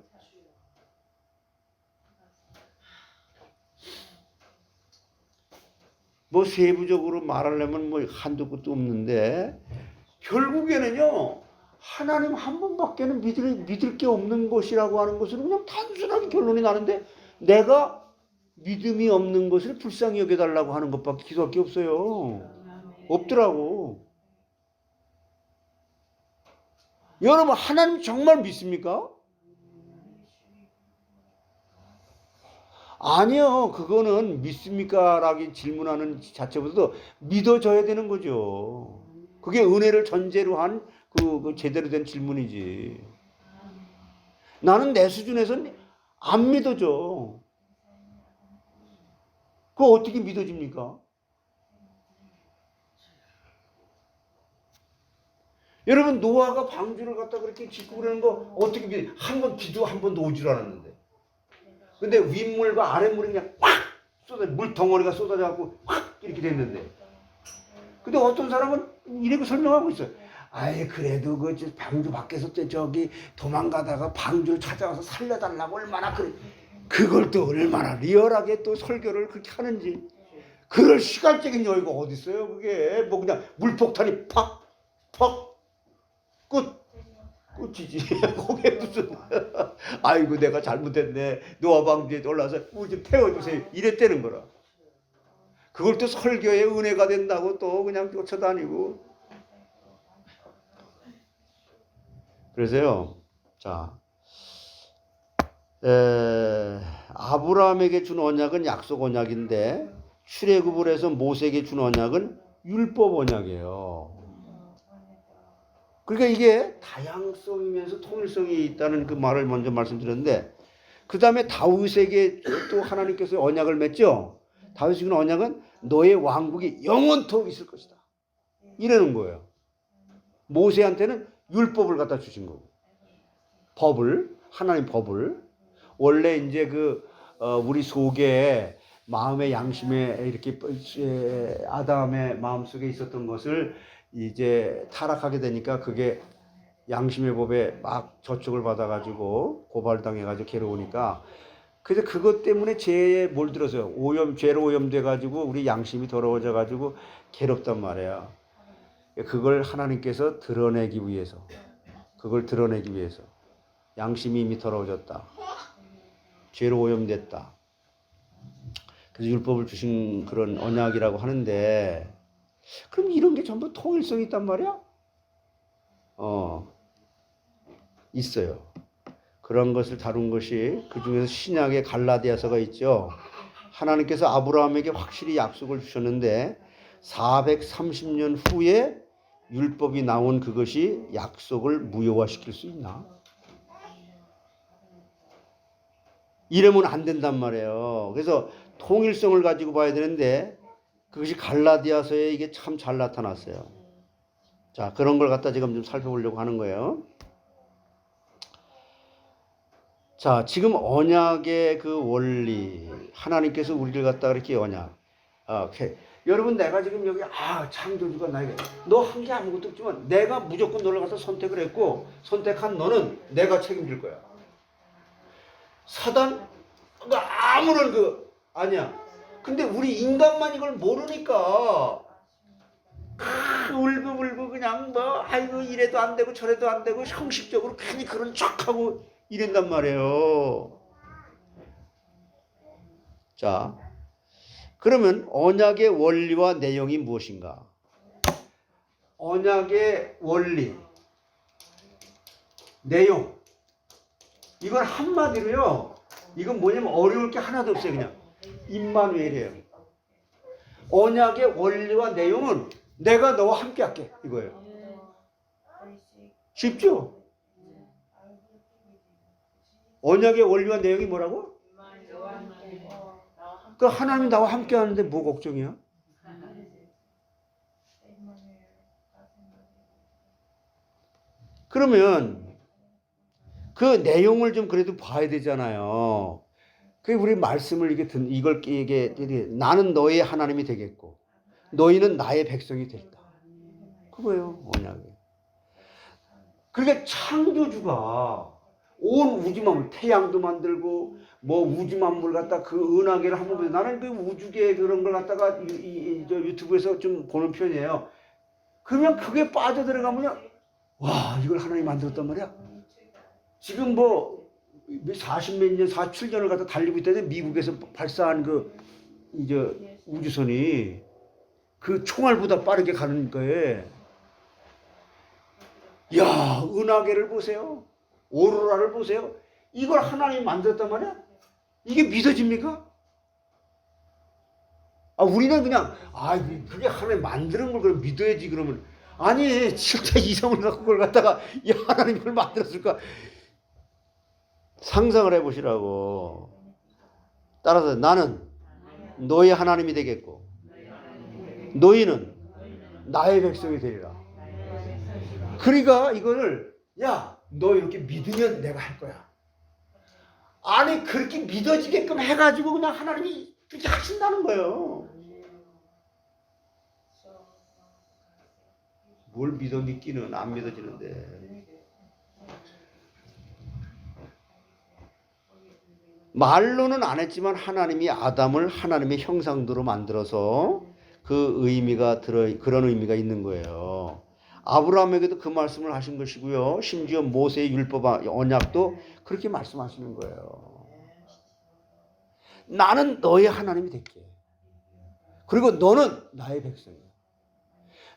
뭐 세부적으로 말하려면 뭐 한도 끝도 없는데, 결국에는요, 하나님 한 분밖에는 믿을 게 없는 것이라고 하는 것은 그냥 단순하게 결론이 나는데, 내가 믿음이 없는 것을 불쌍히 여겨달라고 하는 것밖에 기도할 게 없어요. 없더라고. 여러분, 하나님 정말 믿습니까? 아니요. 그거는 믿습니까? 라고 질문하는 자체보다도 믿어져야 되는 거죠. 그게 은혜를 전제로 한 그 제대로 된 질문이지. 나는 내 수준에서는 안 믿어져. 그거 어떻게 믿어집니까? 여러분, 노아가 방주를 갖다 그렇게 짓고 그러는 거 어떻게 믿어? 한 번 기도 한 번도 오질 않았는데. 근데 윗물과 아랫물이 그냥 확 물덩어리가 쏟아져갖고 확 이렇게 됐는데. 근데 어떤 사람은 이렇게 설명하고 있어요. 아이, 그래도 그 방주 밖에서 저기 도망가다가 방주를 찾아와서 살려달라고 얼마나 그걸 또 얼마나 리얼하게 또 설교를 그렇게 하는지. 그럴 시간적인 여유가 어디 있어요? 그게 뭐 그냥 물폭탄이 팍 끝이지. 그게 무슨 아이고 내가 잘못했네. 노아 방주에 올라서 좀 태워주세요. 이랬다는 거라. 그걸 또 설교의 은혜가 된다고 또 그냥 쫓아다니고. 그래서요, 자, 아브라함에게 준 언약은 약속 언약인데 출애굽을 해서 모세에게 준 언약은 율법 언약이에요. 그러니까 이게 다양성이면서 통일성이 있다는 그 말을 먼저 말씀드렸는데, 그 다음에 다윗에게 또 하나님께서 언약을 맺죠. 다윗이 준 언약은 너의 왕국이 영원토록 있을 것이다. 이러는 거예요. 모세한테는 율법을 갖다 주신 거고. 법을, 하나님 법을. 원래 이제 우리 속에 마음의 양심에 이렇게 아담의 마음 속에 있었던 것을 이제 타락하게 되니까 그게 양심의 법에 막 저촉을 받아가지고 고발당해가지고 괴로우니까 그래서 그것 때문에 죄에 몰들어서 죄로 오염돼가지고 우리 양심이 더러워져가지고 괴롭단 말이에요. 그걸 하나님께서 드러내기 위해서, 양심이 이미 더러워졌다, 죄로 오염됐다. 그래서 율법을 주신 그런 언약이라고 하는데, 그럼 이런 게 전부 통일성이 있단 말이야? 있어요. 그런 것을 다룬 것이 그 중에서 신약의 갈라디아서가 있죠. 하나님께서 아브라함에게 확실히 약속을 주셨는데 430년 후에 율법이 나온 그것이 약속을 무효화시킬 수 있나? 이러면 안 된단 말이에요. 그래서 통일성을 가지고 봐야 되는데 그것이 갈라디아서에 이게 참 잘 나타났어요. 자, 그런 걸 갖다 지금 좀 살펴보려고 하는 거예요. 자, 지금 언약의 그 원리, 하나님께서 우리를 갖다 이렇게 여러분, 내가 지금 여기 창조주가 나에게 너 한 게 아무것도 없지만 내가 무조건 너를 갖다 선택을 했고 선택한 너는 내가 책임질 거야. 사단 아무런 아니야. 근데 우리 인간만 이걸 모르니까 울고 그냥 아이고 이래도 안 되고 저래도 안 되고 형식적으로 괜히 그런 척하고 이런단 말이에요. 자, 그러면 언약의 원리와 내용이 무엇인가? 언약의 원리, 내용. 이건 한마디로요. 이건 뭐냐면 어려울 게 하나도 없어요. 그냥 임마누엘이에요. 언약의 원리와 내용은 내가 너와 함께 할게. 이거예요. 쉽죠? 언약의 원리와 내용이 뭐라고? 그 하나님이 나와 함께 하는데 뭐 걱정이야? 그러면 그 내용을 좀 그래도 봐야 되잖아요. 그 우리 말씀을 이게 나는 너의 하나님이 되겠고 너희는 나의 백성이 됐다. 그거예요, 언약이. 그러니까 창조주가 온 우주만물, 태양도 만들고 우주 만물 갖다 그 은하계를 한번 보세요. 나는 그 우주계 그런 걸 갖다가 유튜브에서 좀 보는 편이에요. 그러면 그게 빠져들어가면요, 와, 이걸 하나님이 만들었단 말이야. 지금 40몇 년, 47년을 갖다 달리고 있다는데 미국에서 발사한 우주선이 그 총알보다 빠르게 가는 거예요. 야, 은하계를 보세요. 오로라를 보세요. 이걸 하나님이 만들었단 말이야? 이게 믿어집니까? 우리는 그냥 그게 하나님 만드는 걸 그럼 믿어야지. 그러면 아니, 진짜 이성을 갖고 그걸 갖다가 이 하나님이 그걸 만들었을까? 상상을 해보시라고. 따라서 나는 너의 하나님이 되겠고 너희는 나의 백성이 되리라. 그러니까 이거를 너 이렇게 믿으면 내가 할 거야. 아니, 그렇게 믿어지게끔 해가지고 그냥 하나님이 그렇게 하신다는 거예요. 뭘 믿기는 안 믿어지는데. 말로는 안 했지만 하나님이 아담을 하나님의 형상대로 만들어서 그런 의미가 있는 거예요. 아브라함에게도 그 말씀을 하신 것이고요. 심지어 모세의 율법 언약도 그렇게 말씀하시는 거예요. 나는 너의 하나님이 될게. 그리고 너는 나의 백성이야.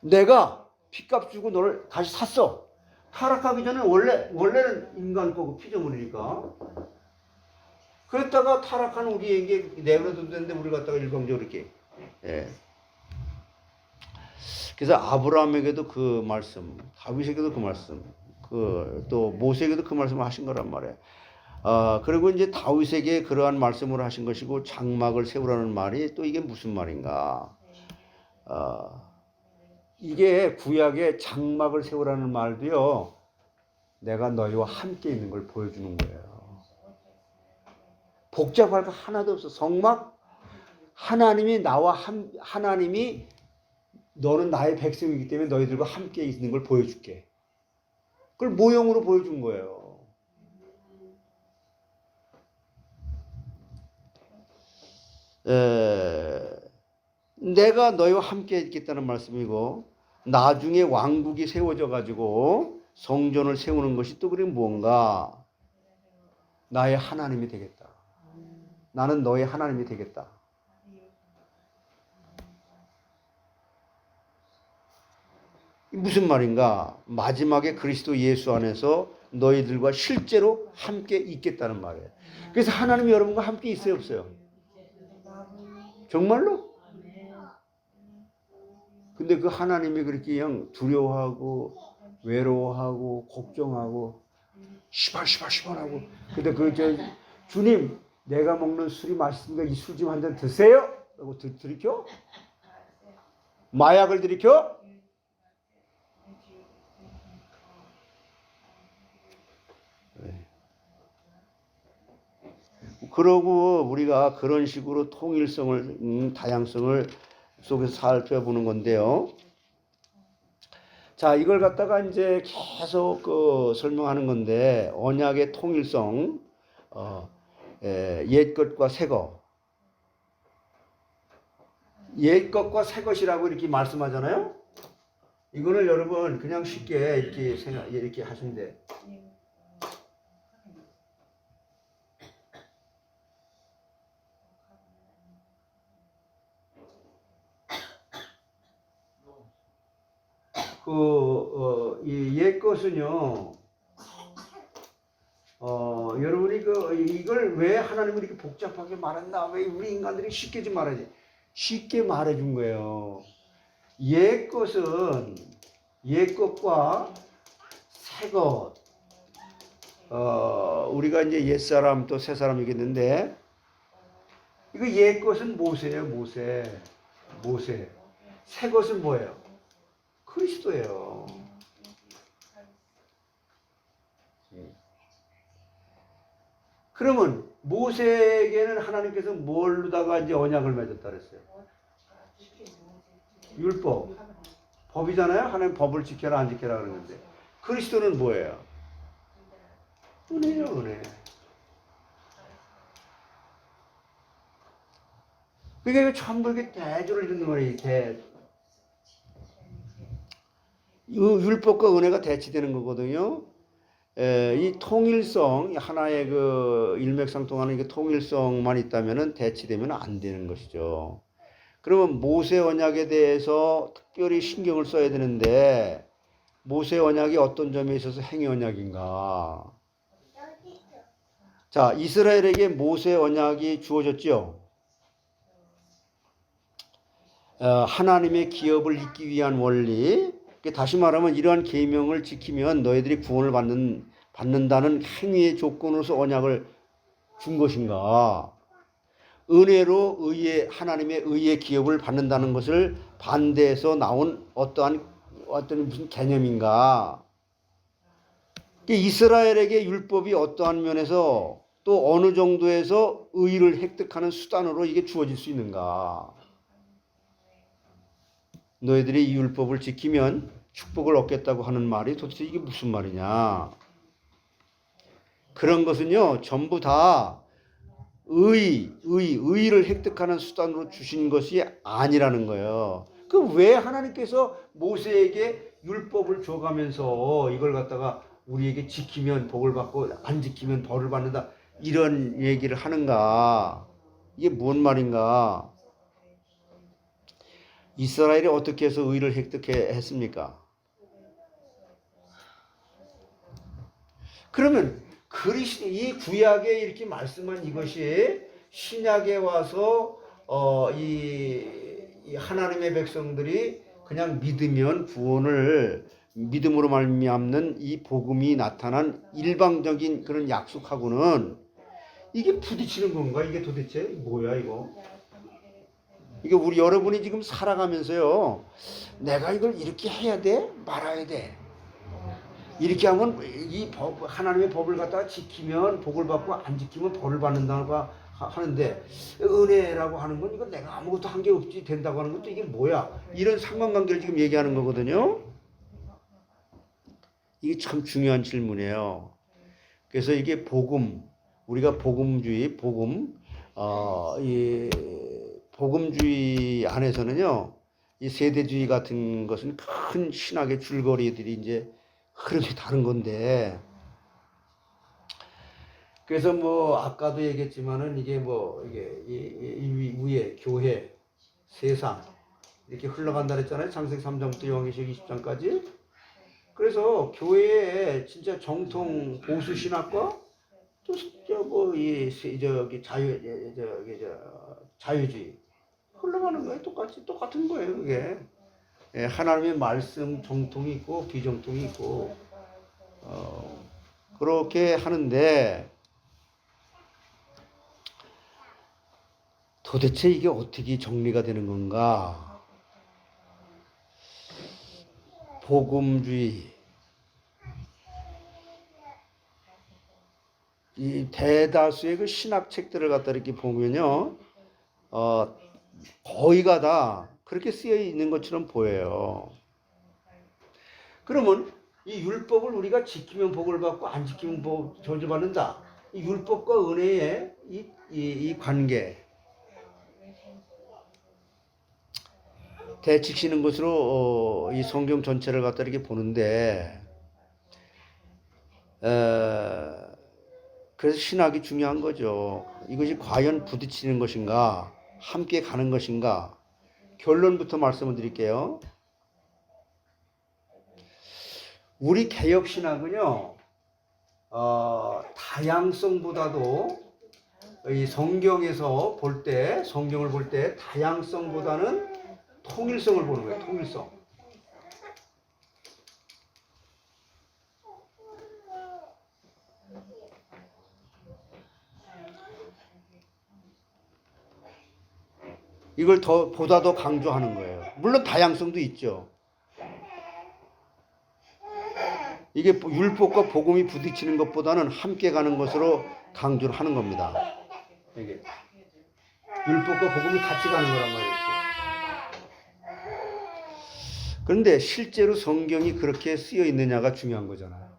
내가 피값 주고 너를 다시 샀어. 타락하기 전에 원래는 인간 거고 피조물이니까. 그랬다가 타락한 우리에게 내버려둬도 되는데 우리를 갖다가 일방적으로 이렇게. 그래서 아브라함에게도 그 말씀, 다윗에게도 그 말씀, 또 모세에게도 그 말씀을 하신 거란 말이에요. 그리고 이제 다윗에게 그러한 말씀을 하신 것이고 장막을 세우라는 말이 또 이게 무슨 말인가? 이게 구약의 장막을 세우라는 말도요. 내가 너희와 함께 있는 걸 보여주는 거예요. 복잡할 거 하나도 없어. 성막 하나님이 하나님이 너는 나의 백성이기 때문에 너희들과 함께 있는 걸 보여줄게. 그걸 모형으로 보여준 거예요. 내가 너희와 함께 있겠다는 말씀이고 나중에 왕국이 세워져 가지고 성전을 세우는 것이 또 그게 뭔가 나의 하나님이 되겠다. 나는 너의 하나님이 되겠다. 무슨 말인가? 마지막에 그리스도 예수 안에서 너희들과 실제로 함께 있겠다는 말이에요. 그래서 하나님이 여러분과 함께 있어요, 없어요? 정말로? 근데 그 하나님이 그렇게 그냥 두려워하고 외로워하고 걱정하고 시발하고 근데 주님 내가 먹는 술이 맛있으니까 이 술 좀 한 잔 드세요? 라고 들이켜? 마약을 들이켜? 그러고 우리가 그런 식으로 통일성을 다양성을 속에서 살펴보는 건데요. 자, 이걸 갖다가 이제 계속 설명하는 건데 언약의 통일성, 옛 것과 새 것, 옛 것과 새 것이라고 이렇게 말씀하잖아요. 이거를 여러분 그냥 쉽게 이렇게 하시면 돼. 이 옛 것은요, 여러분이 이걸 왜 하나님은 이렇게 복잡하게 말했나? 왜 우리 인간들이 쉽게 좀 말하지? 쉽게 말해준 거예요. 옛 것은 옛 것과 새 것. 우리가 이제 옛 사람 또 새 사람이겠는데, 이거 옛 것은 모세예요, 모세. 새 것은 뭐예요? 그리스도예요. 그러면 모세에게는 하나님께서 뭘로다가 이제 언약을 맺었다 그랬어요? 율법. 법이잖아요. 하나님 법을 지켜라 안 지켜라 그러는데 그리스도는 뭐예요? 은혜요, 은혜. 그게 전부 이렇게 대조를 이루는 거예요. 율법과 은혜가 대치되는 거거든요. 이 통일성, 하나의 일맥상통하는 그 통일성만 있다면은 대치되면 안 되는 것이죠. 그러면 모세 언약에 대해서 특별히 신경을 써야 되는데, 모세 언약이 어떤 점에 있어서 행위 언약인가? 자, 이스라엘에게 모세 언약이 주어졌죠. 하나님의 기업을 잇기 위한 원리, 다시 말하면 이러한 계명을 지키면 너희들이 구원을 받는다는 행위의 조건으로서 언약을 준 것인가? 은혜로 하나님의 의의 기업을 받는다는 것을 반대해서 나온 어떤 무슨 개념인가? 이스라엘에게 율법이 어떠한 면에서 또 어느 정도에서 의를 획득하는 수단으로 이게 주어질 수 있는가? 너희들이 이 율법을 지키면 축복을 얻겠다고 하는 말이 도대체 이게 무슨 말이냐? 그런 것은요, 전부 다 의를 획득하는 수단으로 주신 것이 아니라는 거예요. 왜 하나님께서 모세에게 율법을 줘가면서 이걸 갖다가 우리에게 지키면 복을 받고 안 지키면 벌을 받는다 이런 얘기를 하는가? 이게 뭔 말인가? 이스라엘이 어떻게 해서 의를 획득했습니까? 그러면 이 구약에 이렇게 말씀한 이것이 신약에 와서 이 하나님의 백성들이 그냥 믿으면 믿음으로 말미암는 이 복음이 나타난 일방적인 그런 약속하고는 이게 부딪히는 건가? 이게 도대체 뭐야 이거? 이게 여러분이 지금 살아가면서요, 내가 이걸 이렇게 해야 돼? 말아야 돼? 이렇게 하면 이 하나님의 법을 갖다가 지키면 복을 받고 안 지키면 벌을 받는다고 하는데 은혜라고 하는 건 이건 내가 아무것도 한 게 없지 된다고 하는 것도 이게 뭐야? 이런 상관관계를 지금 얘기하는 거거든요. 이게 참 중요한 질문이에요. 그래서 이게 복음, 우리가 복음주의, 이 복음주의 안에서는요, 이 세대주의 같은 것은 큰 신학의 줄거리들이 이제 흐름이 다른 건데, 그래서 뭐 아까도 얘기했지만은 이게 뭐 이게 이 위에 교회, 세상 이렇게 흘러간다 그랬잖아요. 창세기 3장부터 요한계시록 20장까지. 그래서 교회에 진짜 정통 보수 신학과 또저뭐이 저기 자유주의 흘러가는 거예요. 똑같은 거예요. 그게 하나님의 말씀 정통이 있고 비정통이 있고 그렇게 하는데 도대체 이게 어떻게 정리가 되는 건가? 복음주의 이 대다수의 그 신학 책들을 갖다 이렇게 보면요, 거의가 다 그렇게 쓰여 있는 것처럼 보여요. 그러면 이 율법을 우리가 지키면 복을 받고 안 지키면 저주받는다. 이 율법과 은혜의 이 관계 대치시는 것으로 이 성경 전체를 갖다 이렇게 보는데 그래서 신학이 중요한 거죠. 이것이 과연 부딪히는 것인가 함께 가는 것인가 결론부터 말씀을 드릴게요. 우리 개혁신학은요 다양성보다도 이 성경에서 볼 때 성경을 볼 때 다양성보다는 통일성을 보는 거예요. 통일성. 이걸 보다 더 강조하는 거예요. 물론 다양성도 있죠. 이게 율법과 복음이 부딪히는 것보다는 함께 가는 것으로 강조를 하는 겁니다. 이게 율법과 복음이 같이 가는 거란 말이죠. 그런데 실제로 성경이 그렇게 쓰여 있느냐가 중요한 거잖아요.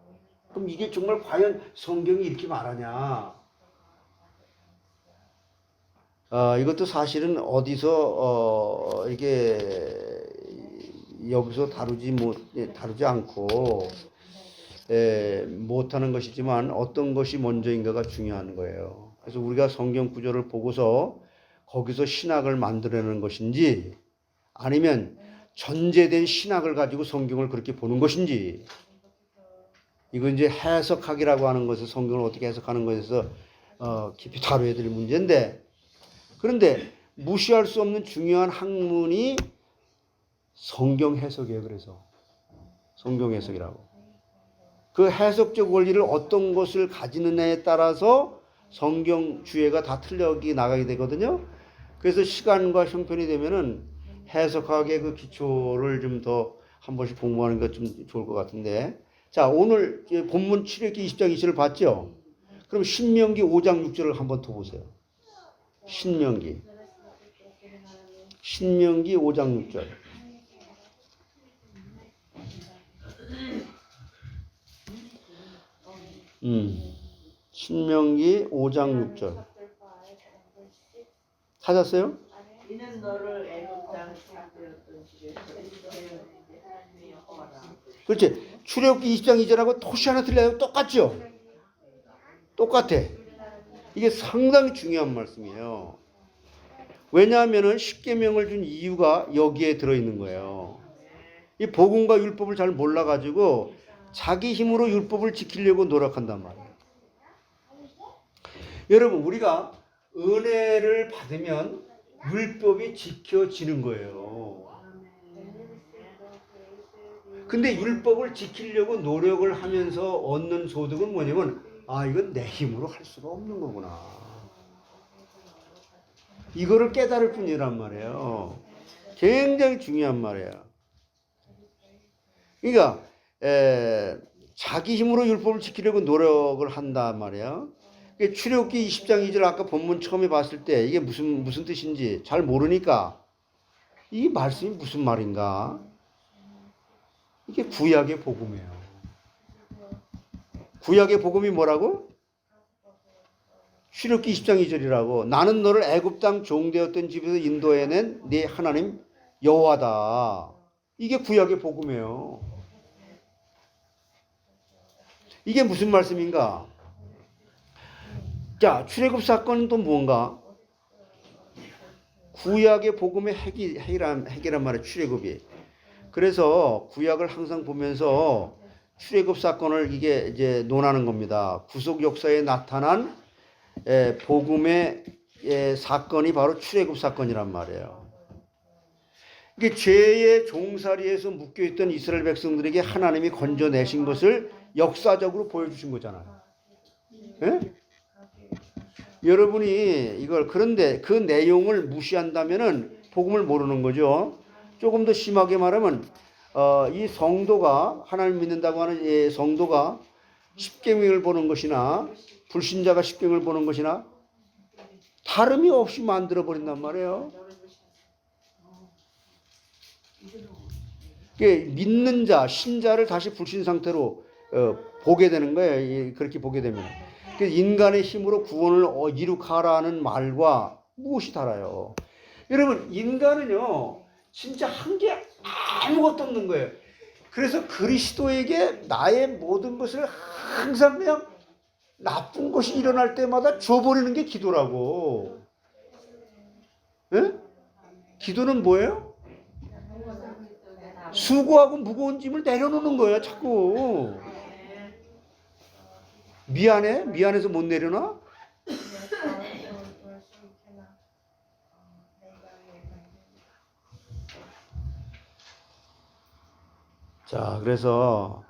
그럼 이게 정말 과연 성경이 이렇게 말하냐? 이것도 사실은 어디서 이게 여기서 다루지 않고 못하는 것이지만 어떤 것이 먼저인가가 중요한 거예요. 그래서 우리가 성경 구조를 보고서 거기서 신학을 만들어내는 것인지 아니면 전제된 신학을 가지고 성경을 그렇게 보는 것인지 이건 이제 해석학이라고 하는 것을 성경을 어떻게 해석하는 것에서 깊이 다뤄야 될 문제인데 그런데 무시할 수 없는 중요한 학문이 성경 해석이에요. 그래서 성경 해석이라고. 그 해석적 원리를 어떤 것을 가지느냐에 따라서 성경 주제가 다 틀려 나가게 되거든요. 그래서 시간과 형편이 되면은 해석학의 그 기초를 좀 더 한 번씩 공부하는 것 좀 좋을 것 같은데. 자, 오늘 본문 출애굽기 20장 20절을 봤죠? 그럼 신명기 5장 6절을 한번 더 보세요. 신명기 5장 6절. 신명기 5장 6절. 찾았어요? 이는 너를 애굽 땅에서 되었던 집에서 이스라엘의 하나님의 여호와라. 그렇지. 출애굽기 20장 2절하고 토시 하나 틀려요. 똑같죠? 똑같아. 이게 상당히 중요한 말씀이에요. 왜냐하면 십계명을 준 이유가 여기에 들어있는 거예요. 이 복음과 율법을 잘 몰라가지고 자기 힘으로 율법을 지키려고 노력한단 말이에요. 여러분 우리가 은혜를 받으면 율법이 지켜지는 거예요. 근데 율법을 지키려고 노력을 하면서 얻는 소득은 뭐냐면 이건 내 힘으로 할 수가 없는 거구나. 이거를 깨달을 뿐이란 말이에요. 굉장히 중요한 말이에요. 그러니까 자기 힘으로 율법을 지키려고 노력을 한단 말이야. 출애굽기 20장 2절 아까 본문 처음에 봤을 때 이게 무슨 뜻인지 잘 모르니까 이 말씀이 무슨 말인가? 이게 구약의 복음이에요. 구약의 복음이 뭐라고? 출애굽기 20장 2절이라고. 나는 너를 애굽 땅 종되었던 집에서 인도해낸 네 하나님 여호와다. 이게 구약의 복음이에요. 이게 무슨 말씀인가? 자, 출애굽 사건은 또 뭔가? 구약의 복음의 핵이란 말이에요. 출애굽이. 그래서 구약을 항상 보면서 출애굽 사건을 이게 이제 논하는 겁니다. 구속 역사에 나타난 복음의 사건이 바로 출애굽 사건이란 말이에요. 이게 죄의 종살이에서 묶여있던 이스라엘 백성들에게 하나님이 건져내신 것을 역사적으로 보여주신 거잖아요. 예? 여러분이 이걸 그런데 그 내용을 무시한다면은 복음을 모르는 거죠. 조금 더 심하게 말하면 이 성도가 하나님 믿는다고 하는 이 성도가 십계명을 보는 것이나 불신자가 십계명을 보는 것이나 다름이 없이 만들어 버린단 말이에요. 믿는 자, 신자를 다시 불신 상태로 보게 되는 거예요. 그렇게 보게 되면. 인간의 힘으로 구원을 이룩하라는 말과 무엇이 달라요? 여러분, 인간은요, 진짜 한 게 아무것도 없는 거예요. 그래서 그리스도에게 나의 모든 것을 항상 그냥 나쁜 것이 일어날 때마다 줘버리는 게 기도라고. 예? 기도는 뭐예요? 수고하고 무거운 짐을 내려놓는 거예요, 자꾸. 미안해? 미안해서 못 내려놔? 자, 그래서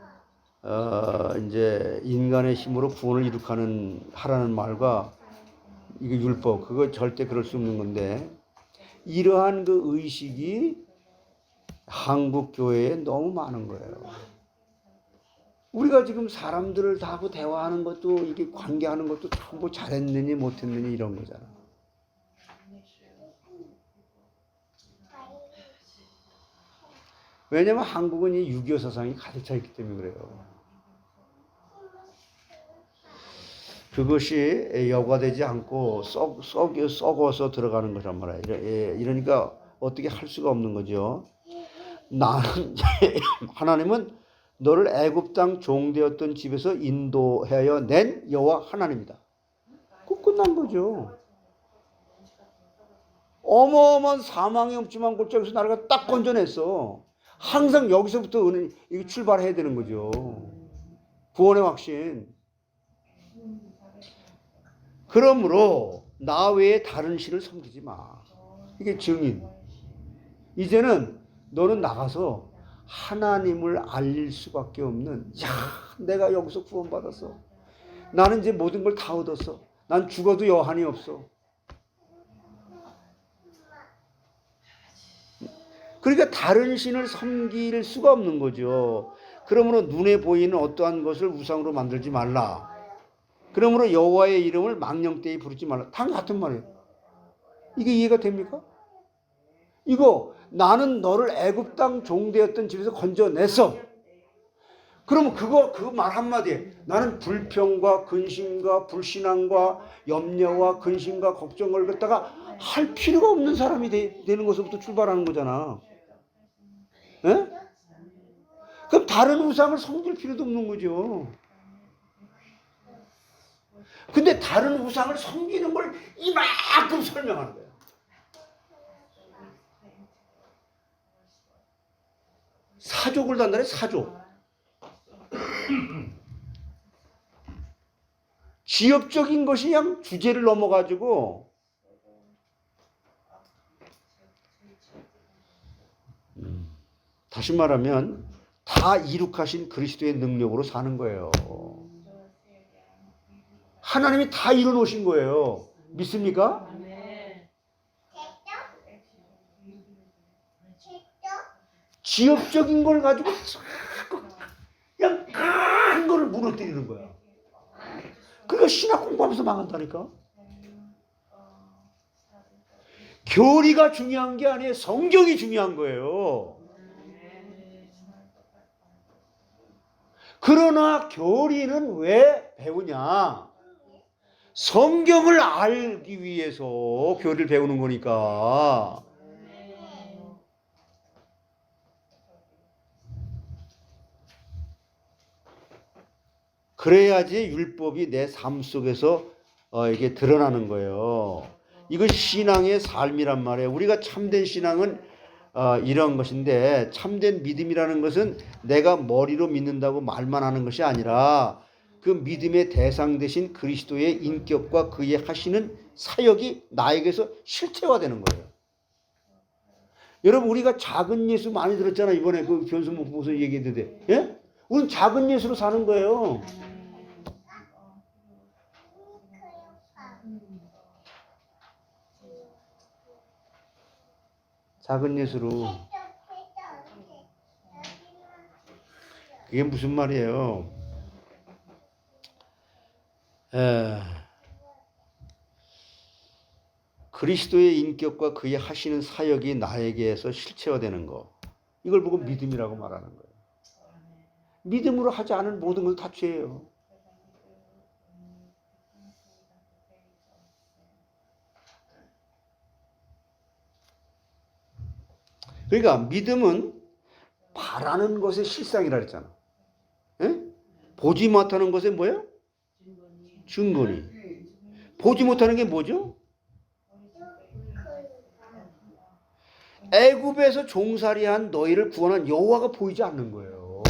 이제 인간의 힘으로 구원을 하라는 말과 이게 율법, 그거 절대 그럴 수 없는 건데, 이러한 그 의식이 한국 교회에 너무 많은 거예요. 우리가 지금 사람들을 다 하고 대화하는 것도 이게 관계하는 것도 뭐 잘했느니 못했느니 이런 거잖아. 왜냐면 한국은 이 6.25 사상이 가득 차 있기 때문에 그래요. 그것이 여과되지 않고 썩어서 들어가는 거란 말이에요. 이러니까 어떻게 할 수가 없는 거죠. 나는 하나님은 너를 애굽 땅 종되었던 집에서 인도하여 낸 여호와 하나님이다. 그 끝난 거죠. 어마어마한 사망의 음침한 골짜기에서 나를 딱 건져냈어. 항상 여기서부터 이게 출발해야 되는 거죠. 구원의 확신. 그러므로 나 외에 다른 신을 섬기지 마. 이게 증인. 이제는 너는 나가서 하나님을 알릴 수밖에 없는, 야, 내가 여기서 구원받았어. 나는 이제 모든 걸 다 얻었어. 난 죽어도 여한이 없어. 그러니까 다른 신을 섬길 수가 없는 거죠. 그러므로 눈에 보이는 어떠한 것을 우상으로 만들지 말라. 그러므로 여호와의 이름을 망령되이 부르지 말라. 다 같은 말이에요. 이게 이해가 됩니까? 이거 나는 너를 애굽 땅 종되었던 집에서 건져냈어. 그러면 그 말 한마디에 나는 불평과 근심과 불신앙과 염려와 근심과 걱정을 갖다가 할 필요가 없는 사람이 되는 것부터 출발하는 거잖아. 에? 그럼 다른 우상을 섬길 필요도 없는 거죠. 근데 다른 우상을 섬기는 걸 이만큼 설명하는 거예요. 사족을 단다래, 사족. 지역적인 것이 그냥 주제를 넘어가지고 다시 말하면 다 이룩하신 그리스도의 능력으로 사는 거예요. 하나님이 다 이뤄놓으신 거예요. 믿습니까? 지역적인 걸 가지고 자꾸 그냥 많은 거를 무너뜨리는 거야. 그러니까 신학 공부하면서 망한다니까. 교리가 중요한 게 아니에요. 성경이 중요한 거예요. 그러나 교리는 왜 배우냐? 성경을 알기 위해서 교리를 배우는 거니까. 그래야지 율법이 내 삶 속에서 이게 드러나는 거예요. 이건 신앙의 삶이란 말이에요. 우리가 참된 신앙은 이런 것인데, 참된 믿음이라는 것은 내가 머리로 믿는다고 말만 하는 것이 아니라 그 믿음의 대상 되신 그리스도의 인격과 그의 하시는 사역이 나에게서 실체화되는 거예요. 여러분, 우리가 작은 예수 많이 들었잖아요. 이번에 그 변수목 보고서 얘기했는데, 예? 우리는 작은 예수로 사는 거예요. 작은 예수로. 그게 무슨 말이에요? 그리스도의 인격과 그의 하시는 사역이 나에게서 실체화되는 거. 이걸 보고 믿음이라고 말하는 거예요. 믿음으로 하지 않은 모든 건 다 죄예요. 그러니까 믿음은 바라는 것의 실상이라 그랬잖아. 예? 보지 못하는 것의 뭐예요? 증거니. 보지 못하는 게 뭐죠? 애굽에서 종살이한 너희를 구원한 여호와가 보이지 않는 거예요.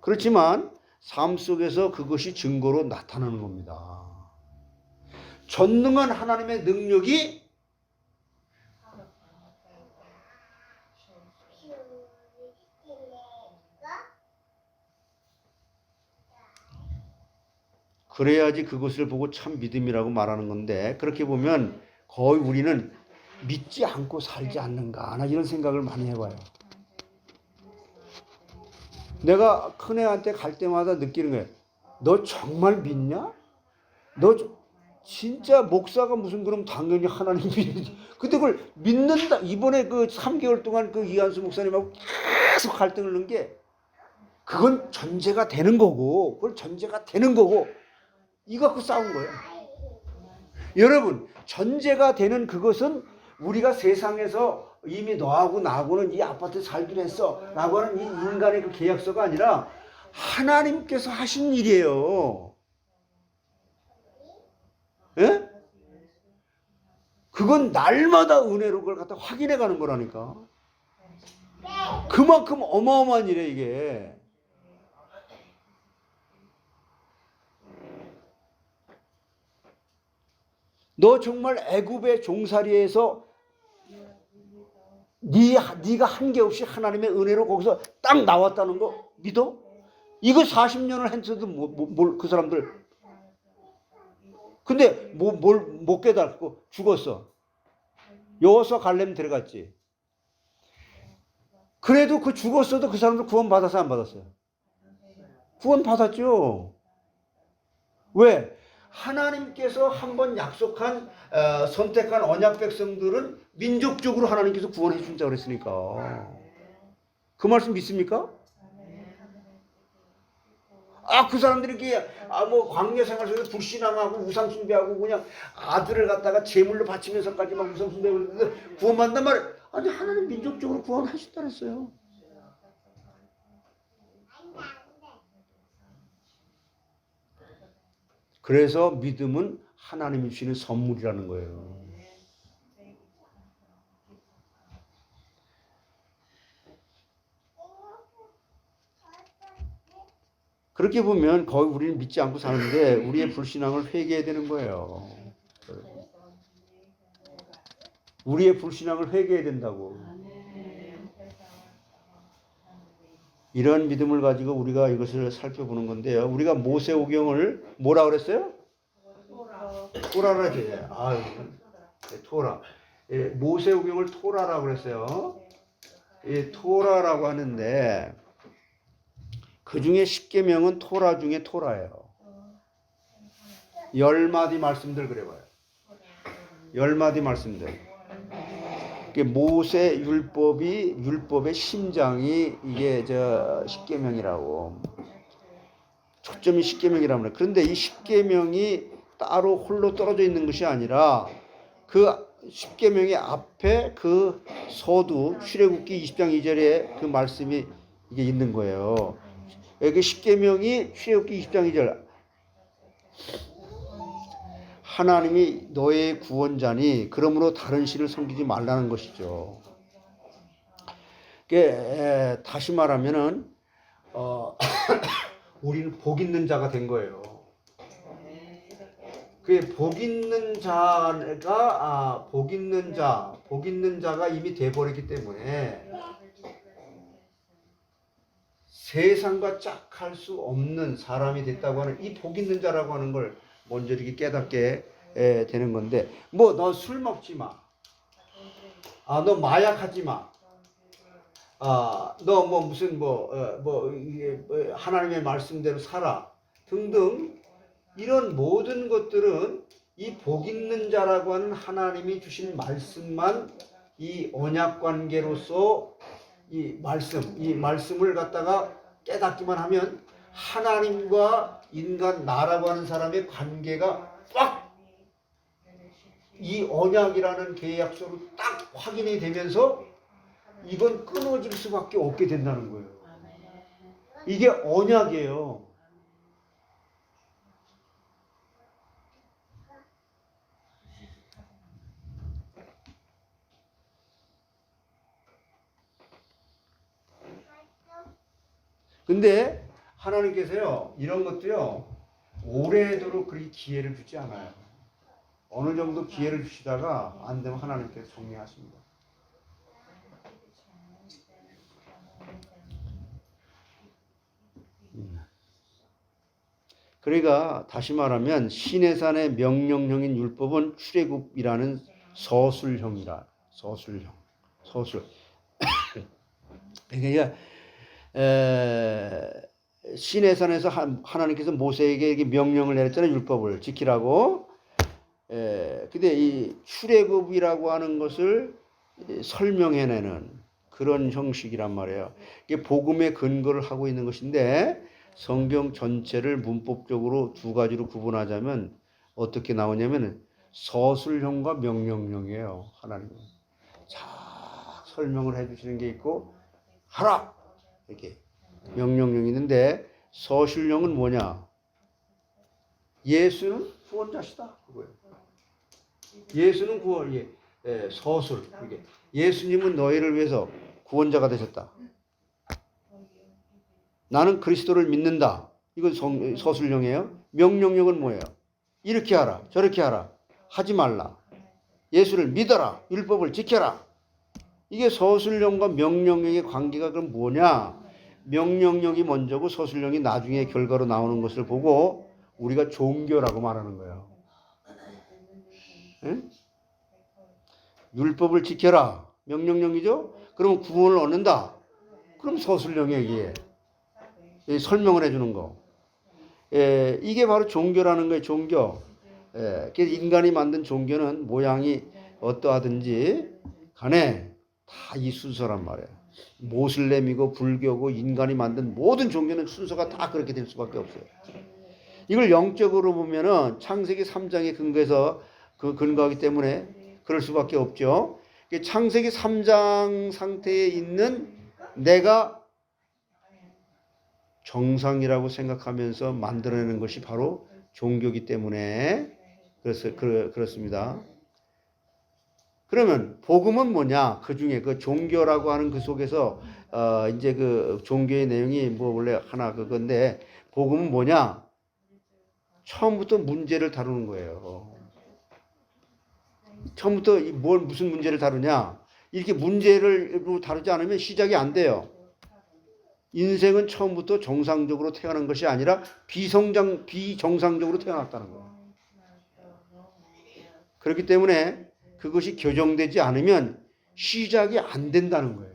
그렇지만 삶 속에서 그것이 증거로 나타나는 겁니다. 전능한 하나님의 능력이 그래야지 그것을 보고 참 믿음이라고 말하는 건데, 그렇게 보면 거의 우리는 믿지 않고 살지 않는가 나 이런 생각을 많이 해봐요. 내가 큰애한테 갈 때마다 느끼는 거예요. 너 정말 믿냐? 너 진짜 목사가 무슨 그럼 당연히 하나님 믿지. 근데 그걸 믿는다. 이번에 그 3개월 동안 그 이한수 목사님하고 계속 갈등을 넣은 게, 그건 전제가 되는 거고, 그걸 전제가 되는 거고, 이거 갖고 싸운 거예요. 여러분, 전제가 되는 그것은 우리가 세상에서 이미 너하고 나하고는 이 아파트에 살기로 했어 라고 하는 이 인간의 그 계약서가 아니라 하나님께서 하신 일이에요. 예? 그건 날마다 은혜로 그걸 갖다 확인해 가는 거라니까. 그만큼 어마어마한 일이에요, 이게. 너 정말 애굽의 종살이에서 네가 한계 없이 하나님의 은혜로 거기서 딱 나왔다는 거 믿어? 이거 40년을 했어도 그 사람들. 근데 못 깨닫고 죽었어. 여호수아 갈렙 들어갔지. 그래도 그 죽었어도 그 사람들 구원 받았어요, 안 받았어요? 구원 받았죠. 왜? 하나님께서 한번 약속한 선택한 언약 백성들은 민족적으로 하나님께서 구원해 준다고 그랬으니까. 그 말씀 믿습니까? 그 사람들이 이렇게 뭐 광야 생활 속에서 불신앙하고 우상 숭배하고 그냥 아들을 갖다가 제물로 바치면서까지 막 우상 숭배하고 구원받는단 말이에요. 아니, 하나님 민족적으로 구원하신다 그랬어요. 그래서 믿음은 하나님이 주시는 선물이라는 거예요. 그렇게 보면 거의 우리는 믿지 않고 사는데 우리의 불신앙을 회개해야 되는 거예요. 우리의 불신앙을 회개해야 된다고. 이런 믿음을 가지고 우리가 이것을 살펴보는 건데요. 우리가 모세오경을 뭐라 그랬어요? 토라라지. 토라. 모세오경을 토라라고 그랬어요. 토라라고 하는데 그 중에 10계명은 토라 중에 토라예요. 10마디 말씀들 그래봐요. 10마디 말씀들. 모세 율법의 심장이 이게 10계명이라고. 초점이 10계명이라고 그래요. 그런데 이 10계명이 따로 홀로 떨어져 있는 것이 아니라 그 10계명의 앞에 그 서두 출애굽기 20장 2절에 그 말씀이 이게 있는 거예요. 여기 10계명이 출애굽기 20장 2절. 하나님이 너의 구원자니 그러므로 다른 신을 섬기지 말라는 것이죠. 다시 말하면은 우리는 복 있는 자가 된 거예요. 복 있는 자가 복 있는 자가 이미 돼 버렸기 때문에 세상과 짝할 수 없는 사람이 됐다고 하는 이 복 있는 자라고 하는 걸 먼저 이렇게 깨닫게 되는 건데, 너 술 먹지 마. 너 마약하지 마. 너 무슨 하나님의 말씀대로 살아. 등등. 이런 모든 것들은 이 복 있는 자라고 하는 하나님이 주신 말씀만 이 언약 관계로서 이 말씀을 갖다가 깨닫기만 하면 하나님과 인간 나라고 하는 사람의 관계가 꽉 이 언약이라는 계약서로 딱 확인이 되면서 이건 끊어질 수밖에 없게 된다는 거예요. 이게 언약이에요. 근데 하나님께서요, 이런 것도요, 오래도록 그렇게 기회를 주지 않아요. 어느 정도 기회를 주시다가 안 되면 하나님께서 정리하십니다. 그러니까 다시 말하면 시내산의 명령형인 율법은 출애굽이라는 서술형이라. 서술. 그러니까 시내산에서 하나님께서 모세에게 이렇게 명령을 내렸잖아요. 율법을 지키라고. 근데 이 출애굽이라고 하는 것을 설명해내는 그런 형식이란 말이에요. 이게 복음의 근거를 하고 있는 것인데 성경 전체를 문법적으로 두 가지로 구분하자면 어떻게 나오냐면 서술형과 명령형이에요. 하나님은 자 설명을 해주시는 게 있고 하라 이렇게 명령형이 있는데 서술형은 뭐냐? 예수는 구원자시다 그거예요. 예수는 서술 이게 예수님은 너희를 위해서 구원자가 되셨다. 나는 그리스도를 믿는다. 이건 서술형이에요. 명령형은 뭐예요? 이렇게 하라, 저렇게 하라, 하지 말라. 예수를 믿어라, 율법을 지켜라. 이게 서술형과 명령형의 관계가 그럼 뭐냐? 명령형이 먼저고 서술형이 나중에 결과로 나오는 것을 보고 우리가 종교라고 말하는 거예요. 응? 율법을 지켜라. 명령형이죠? 그러면 구원을 얻는다. 그럼 서술형의 얘기예요. 설명을 해주는 거. 이게 바로 종교라는 거예요. 종교. 그래서 인간이 만든 종교는 모양이 어떠하든지 간에 다 이 순서란 말이에요. 모슬렘이고 불교고 인간이 만든 모든 종교는 순서가 다 그렇게 될 수밖에 없어요. 이걸 영적으로 보면은 창세기 3장에 근거해서 근거하기 때문에 그럴 수밖에 없죠. 창세기 3장 상태에 있는 내가 정상이라고 생각하면서 만들어내는 것이 바로 종교이기 때문에 그렇습니다. 그러면 복음은 뭐냐? 그 중에 그 종교라고 하는 그 속에서 이제 그 종교의 내용이 원래 하나 그건데 복음은 뭐냐? 처음부터 문제를 다루는 거예요. 처음부터 무슨 문제를 다루냐? 이렇게 문제를 다루지 않으면 시작이 안 돼요. 인생은 처음부터 정상적으로 태어난 것이 아니라 비정상적으로 태어났다는 거예요. 그렇기 때문에 그것이 교정되지 않으면 시작이 안 된다는 거예요.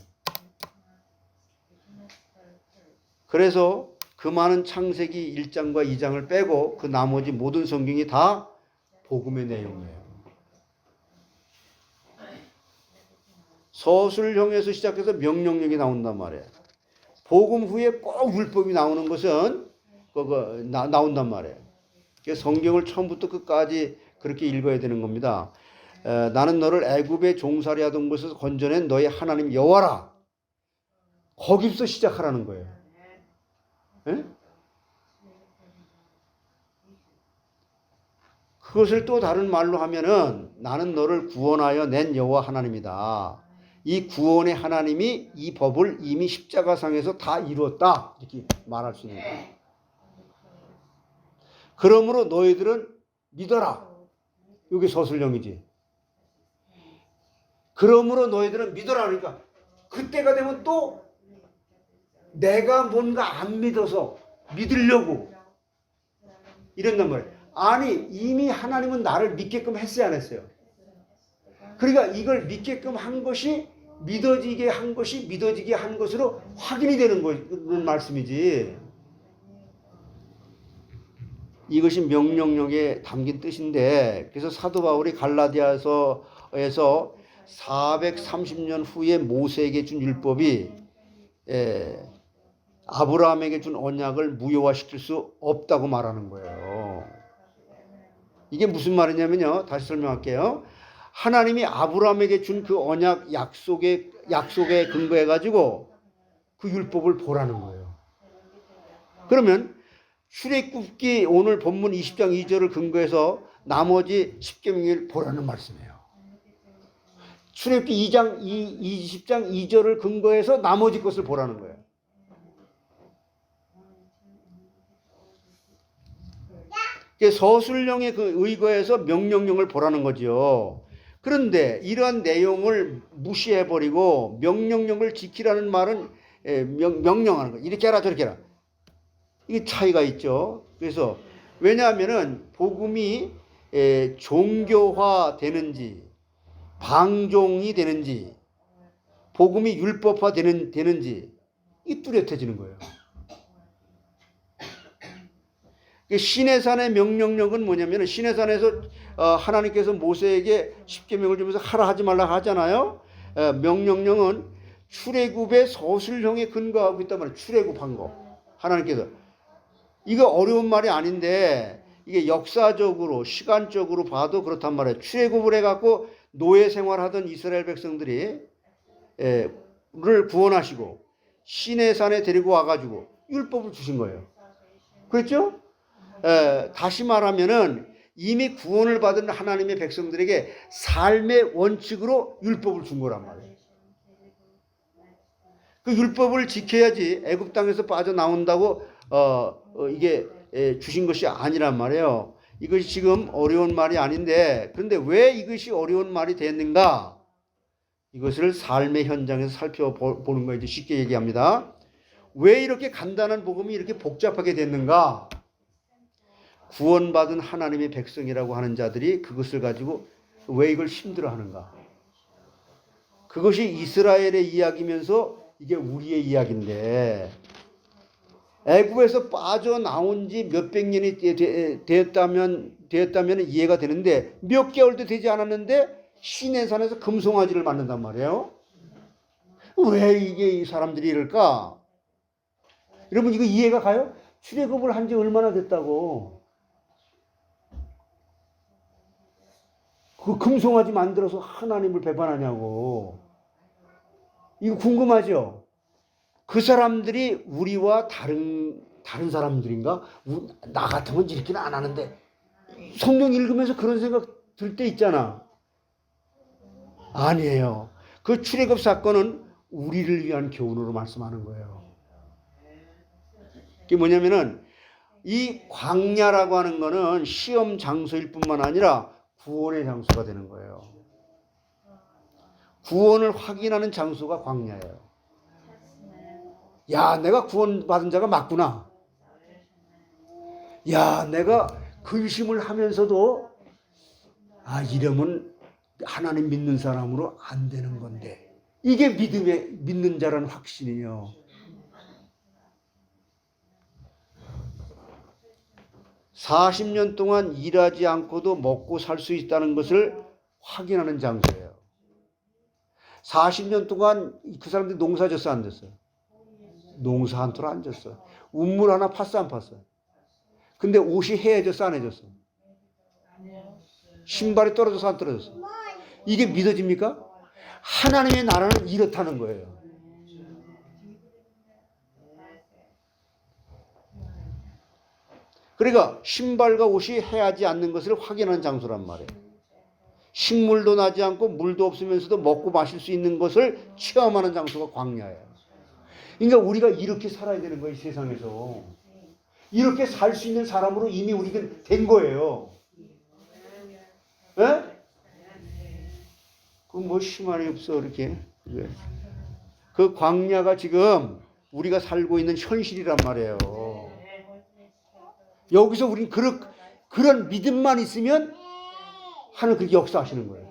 그래서 그 많은 창세기 1장과 2장을 빼고 그 나머지 모든 성경이 다 복음의 내용이에요. 서술형에서 시작해서 명령력이 나온단 말이에요. 복음 후에 꼭 율법이 나오는 것은 나온단 말이에요. 성경을 처음부터 끝까지 그렇게 읽어야 되는 겁니다. 나는 너를 애굽에 종살이 하던 곳에서 건져낸 너의 하나님 여호와라. 거기서 시작하라는 거예요. 에? 그것을 또 다른 말로 하면은 나는 너를 구원하여 낸 여호와 하나님이다. 이 구원의 하나님이 이 법을 이미 십자가상에서 다 이루었다. 이렇게 말할 수 있는 거예요. 그러므로 너희들은 믿어라. 이게 서술형이지. 그러므로 너희들은 믿어라. 그러니까 그때가 되면 또 내가 뭔가 안 믿어서 믿으려고 이런단 말이에요. 아니 이미 하나님은 나를 믿게끔 했어요 안 했어요? 그러니까 이걸 믿게끔 한 것이 믿어지게 한 것이 믿어지게 한 것으로 확인이 되는 그런 말씀이지. 이것이 명령력에 담긴 뜻인데 그래서 사도 바울이 갈라디아서에서 430년 후에 모세에게 준 율법이 아브라함에게 준 언약을 무효화시킬 수 없다고 말하는 거예요. 이게 무슨 말이냐면요. 다시 설명할게요. 하나님이 아브라함에게 준 그 언약 약속에 근거해 가지고 그 율법을 보라는 거예요. 그러면 출애굽기 오늘 본문 20장 2절을 근거해서 나머지 10계명을 보라는 말씀이에요. 출애굽기 20장 2절을 근거해서 나머지 것을 보라는 거예요. 서술령에 그 의거해서 명령령을 보라는 거죠. 그런데 이러한 내용을 무시해버리고 명령령을 지키라는 말은 명령하는 거예요. 이렇게 하라 저렇게 하라. 이게 차이가 있죠. 그래서 왜냐하면은 복음이 종교화 되는지 방종이 되는지 복음이 율법화 되는지 이 뚜렷해지는 거예요. 시내산의 명령력은 뭐냐면 시내산에서 하나님께서 모세에게 십계명을 주면서 하라 하지 말라 하잖아요. 명령령은 출애굽의 서술형에 근거하고 있단 말이에요. 출애굽한 거 하나님께서 이거 어려운 말이 아닌데 이게 역사적으로 시간적으로 봐도 그렇단 말이에요. 출애굽을 해갖고 노예 생활하던 이스라엘 백성들이 를 구원하시고 시내산에 데리고 와가지고 율법을 주신 거예요. 그렇죠? 다시 말하면은 이미 구원을 받은 하나님의 백성들에게 삶의 원칙으로 율법을 준 거란 말이에요. 그 율법을 지켜야지 애굽 땅에서 빠져나온다고 이게 주신 것이 아니란 말이에요. 이것이 지금 어려운 말이 아닌데 그런데 왜 이것이 어려운 말이 됐는가? 이것을 삶의 현장에서 살펴보는 거예요. 쉽게 얘기합니다. 왜 이렇게 간단한 복음이 이렇게 복잡하게 됐는가? 구원받은 하나님의 백성이라고 하는 자들이 그것을 가지고 왜 이걸 힘들어하는가? 그것이 이스라엘의 이야기면서 이게 우리의 이야기인데 애굽에서 빠져나온 지 몇백 년이 되었다면 이해가 되는데 몇 개월도 되지 않았는데 시내산에서 금송아지를 만든단 말이에요. 왜 이게 이 사람들이 이럴까? 여러분 이거 이해가 가요? 출애굽을 한 지 얼마나 됐다고? 그 금송아지 만들어서 하나님을 배반하냐고. 이거 궁금하죠? 그 사람들이 우리와 다른 사람들인가? 나 같으면 이렇게는 안 하는데 성경 읽으면서 그런 생각 들 때 있잖아. 아니에요. 그 출애굽 사건은 우리를 위한 교훈으로 말씀하는 거예요. 그게 뭐냐면은 이 광야라고 하는 거는 시험 장소일 뿐만 아니라 구원의 장소가 되는 거예요. 구원을 확인하는 장소가 광야예요. 야, 내가 구원받은 자가 맞구나. 야, 내가 근심을 하면서도 이러면 하나님 믿는 사람으로 안 되는 건데. 이게 믿는 자라는 확신이에요. 40년 동안 일하지 않고도 먹고 살 수 있다는 것을 확인하는 장소예요. 40년 동안 그 사람들이 농사 졌어 안 졌어? 농사 한 톨 안 졌어. 우물 하나 팠어 안 팠어? 근데 옷이 해졌어 안 해졌어? 신발이 떨어져서 안 떨어졌어? 이게 믿어집니까? 하나님의 나라는 이렇다는 거예요. 그러니까 신발과 옷이 해하지 않는 것을 확인하는 장소란 말이에요. 식물도 나지 않고 물도 없으면서도 먹고 마실 수 있는 것을 체험하는 장소가 광야예요. 그러니까 우리가 이렇게 살아야 되는 거예요. 세상에서. 이렇게 살 수 있는 사람으로 이미 우리가 된 거예요. 예? 그 뭐 시간이 없어 이렇게. 그 광야가 지금 우리가 살고 있는 현실이란 말이에요. 여기서 우리는 그런 믿음만 있으면 하나님 그렇게 역사하시는 거예요.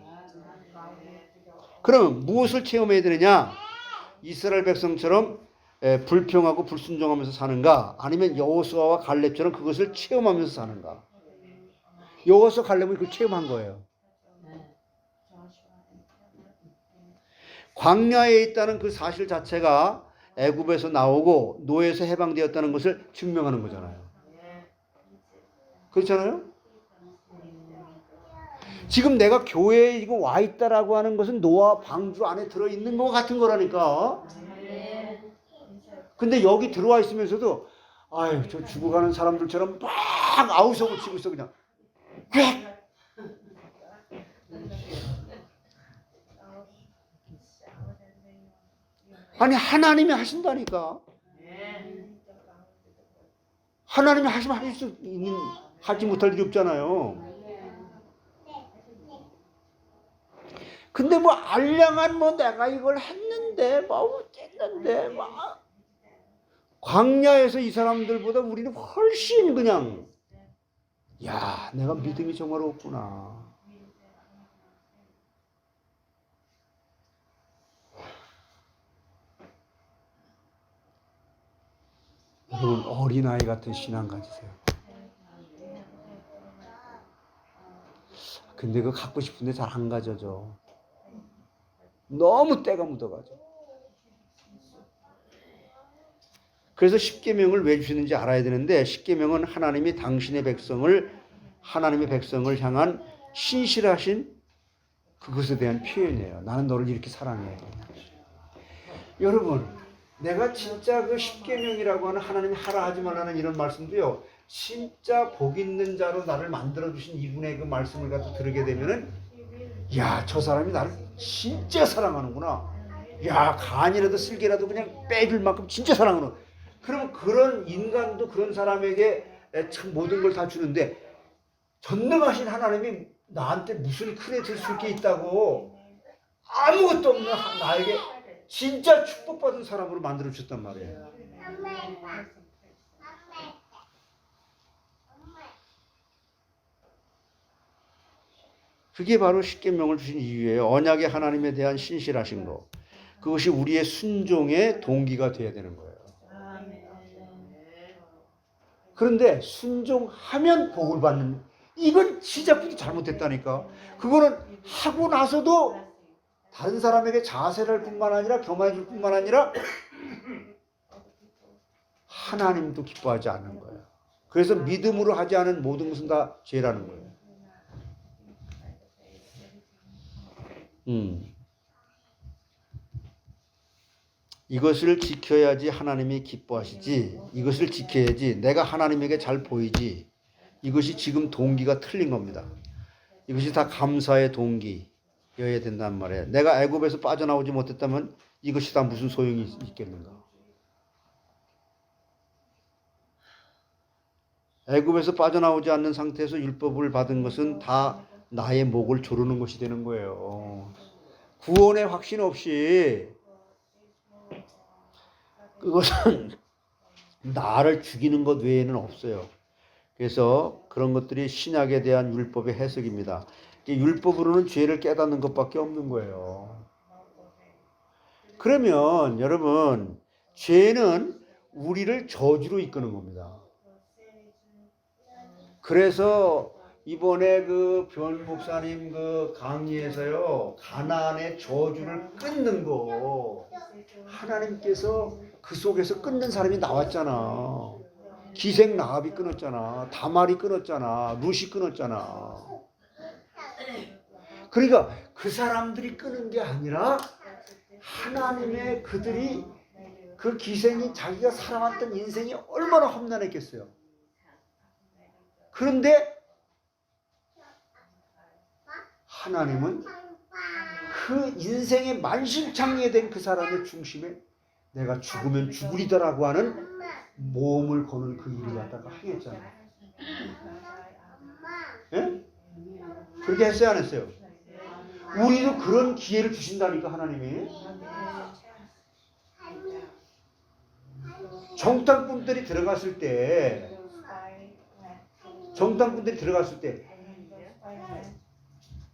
그러면 무엇을 체험해야 되느냐? 이스라엘 백성처럼 불평하고 불순종하면서 사는가? 아니면 여호수아와 갈렙처럼 그것을 체험하면서 사는가? 여호수아 갈렙은 그걸 체험한 거예요. 광야에 있다는 그 사실 자체가 애굽에서 나오고 노예에서 해방되었다는 것을 증명하는 거잖아요. 그렇잖아요? 지금 내가 교회에 이거 와 있다라고 하는 것은 노아 방주 안에 들어있는 것 같은 거라니까. 근데 여기 들어와 있으면서도 아유 저 죽어가는 사람들처럼 막 아우성을 치고 있어 그냥. 아니 하나님이 하신다니까. 하나님이 하시면 하지 못할 일이 없잖아요. 근데 뭐 알량한 뭐 내가 이걸 했는데 뭐 어쨌는데 뭐 광야에서 이 사람들보다 우리는 훨씬 그냥 야 내가 믿음이 정말 없구나. 여러분 어린아이 같은 신앙 가지세요. 근데 그거 갖고 싶은데 잘 안 가져져. 너무 때가 묻어가지고. 그래서 십계명을 왜 주시는지 알아야 되는데 십계명은 하나님이 당신의 하나님의 백성을 향한 신실하신 그것에 대한 표현이에요. 나는 너를 이렇게 사랑해. 여러분 내가 진짜 그 십계명이라고 하는 하나님이 하라 하지 말라는 이런 말씀도요. 진짜 복 있는 자로 나를 만들어주신 이분의 그 말씀을 갖다 들으게 되면은 야, 저 사람이 나를 진짜 사랑하는구나. 야, 간이라도 쓸개라도 그냥 빼줄 만큼 진짜 사랑하는. 그러면 그런 인간도 그런 사람에게 참 모든 걸 다 주는데 전능하신 하나님이 나한테 무슨 크레딧을 줄 게 있다고 아무것도 없는 나에게 진짜 축복받은 사람으로 만들어 주셨단 말이에요. 그게 바로 십계명을 주신 이유예요. 언약의 하나님에 대한 신실하신 거. 그것이 우리의 순종의 동기가 돼야 되는 거예요. 그런데 순종하면 복을 받는 이건 시작부터 잘못됐다니까. 그거는 하고 나서도 다른 사람에게 자세를 할 뿐만 아니라 겸해 줄 뿐만 아니라 하나님도 기뻐하지 않는 거예요. 그래서 믿음으로 하지 않은 모든 것은 다 죄라는 거예요. 이것을 지켜야지 하나님이 기뻐하시지. 이것을 지켜야지 내가 하나님에게 잘 보이지. 이것이 지금 동기가 틀린 겁니다. 이것이 다 감사의 동기여야 된단 말이에요. 내가 애굽에서 빠져나오지 못했다면 이것이 다 무슨 소용이 있겠는가. 애굽에서 빠져나오지 않는 상태에서 율법을 받은 것은 다 나의 목을 조르는 것이 되는 거예요. 구원의 확신 없이 그것은 나를 죽이는 것 외에는 없어요. 그래서 그런 것들이 신약에 대한 율법의 해석입니다. 율법으로는 죄를 깨닫는 것밖에 없는 거예요. 그러면 여러분 죄는 우리를 저주로 이끄는 겁니다. 그래서 이번에 그 변 목사님 그 강의에서요, 가나안의 저주를 끊는 거 하나님께서 그 속에서 끊는 사람이 나왔잖아. 기생 라합이 끊었잖아. 다말이 끊었잖아. 룻이 끊었잖아. 그러니까 그 사람들이 끊은 게 아니라 하나님의 그들이 그 기생이 자기가 살아왔던 인생이 얼마나 험난했겠어요. 그런데 하나님은 그 인생의 만신창이에 된 그 사람의 중심에 내가 죽으면 죽으리다라고 하는 몸을 거는 그 일을 갖다가 하겠잖아요. 예? 그렇게 했어요, 안 했어요? 우리도 그런 기회를 주신다니까 하나님이. 정탐꾼들이 들어갔을 때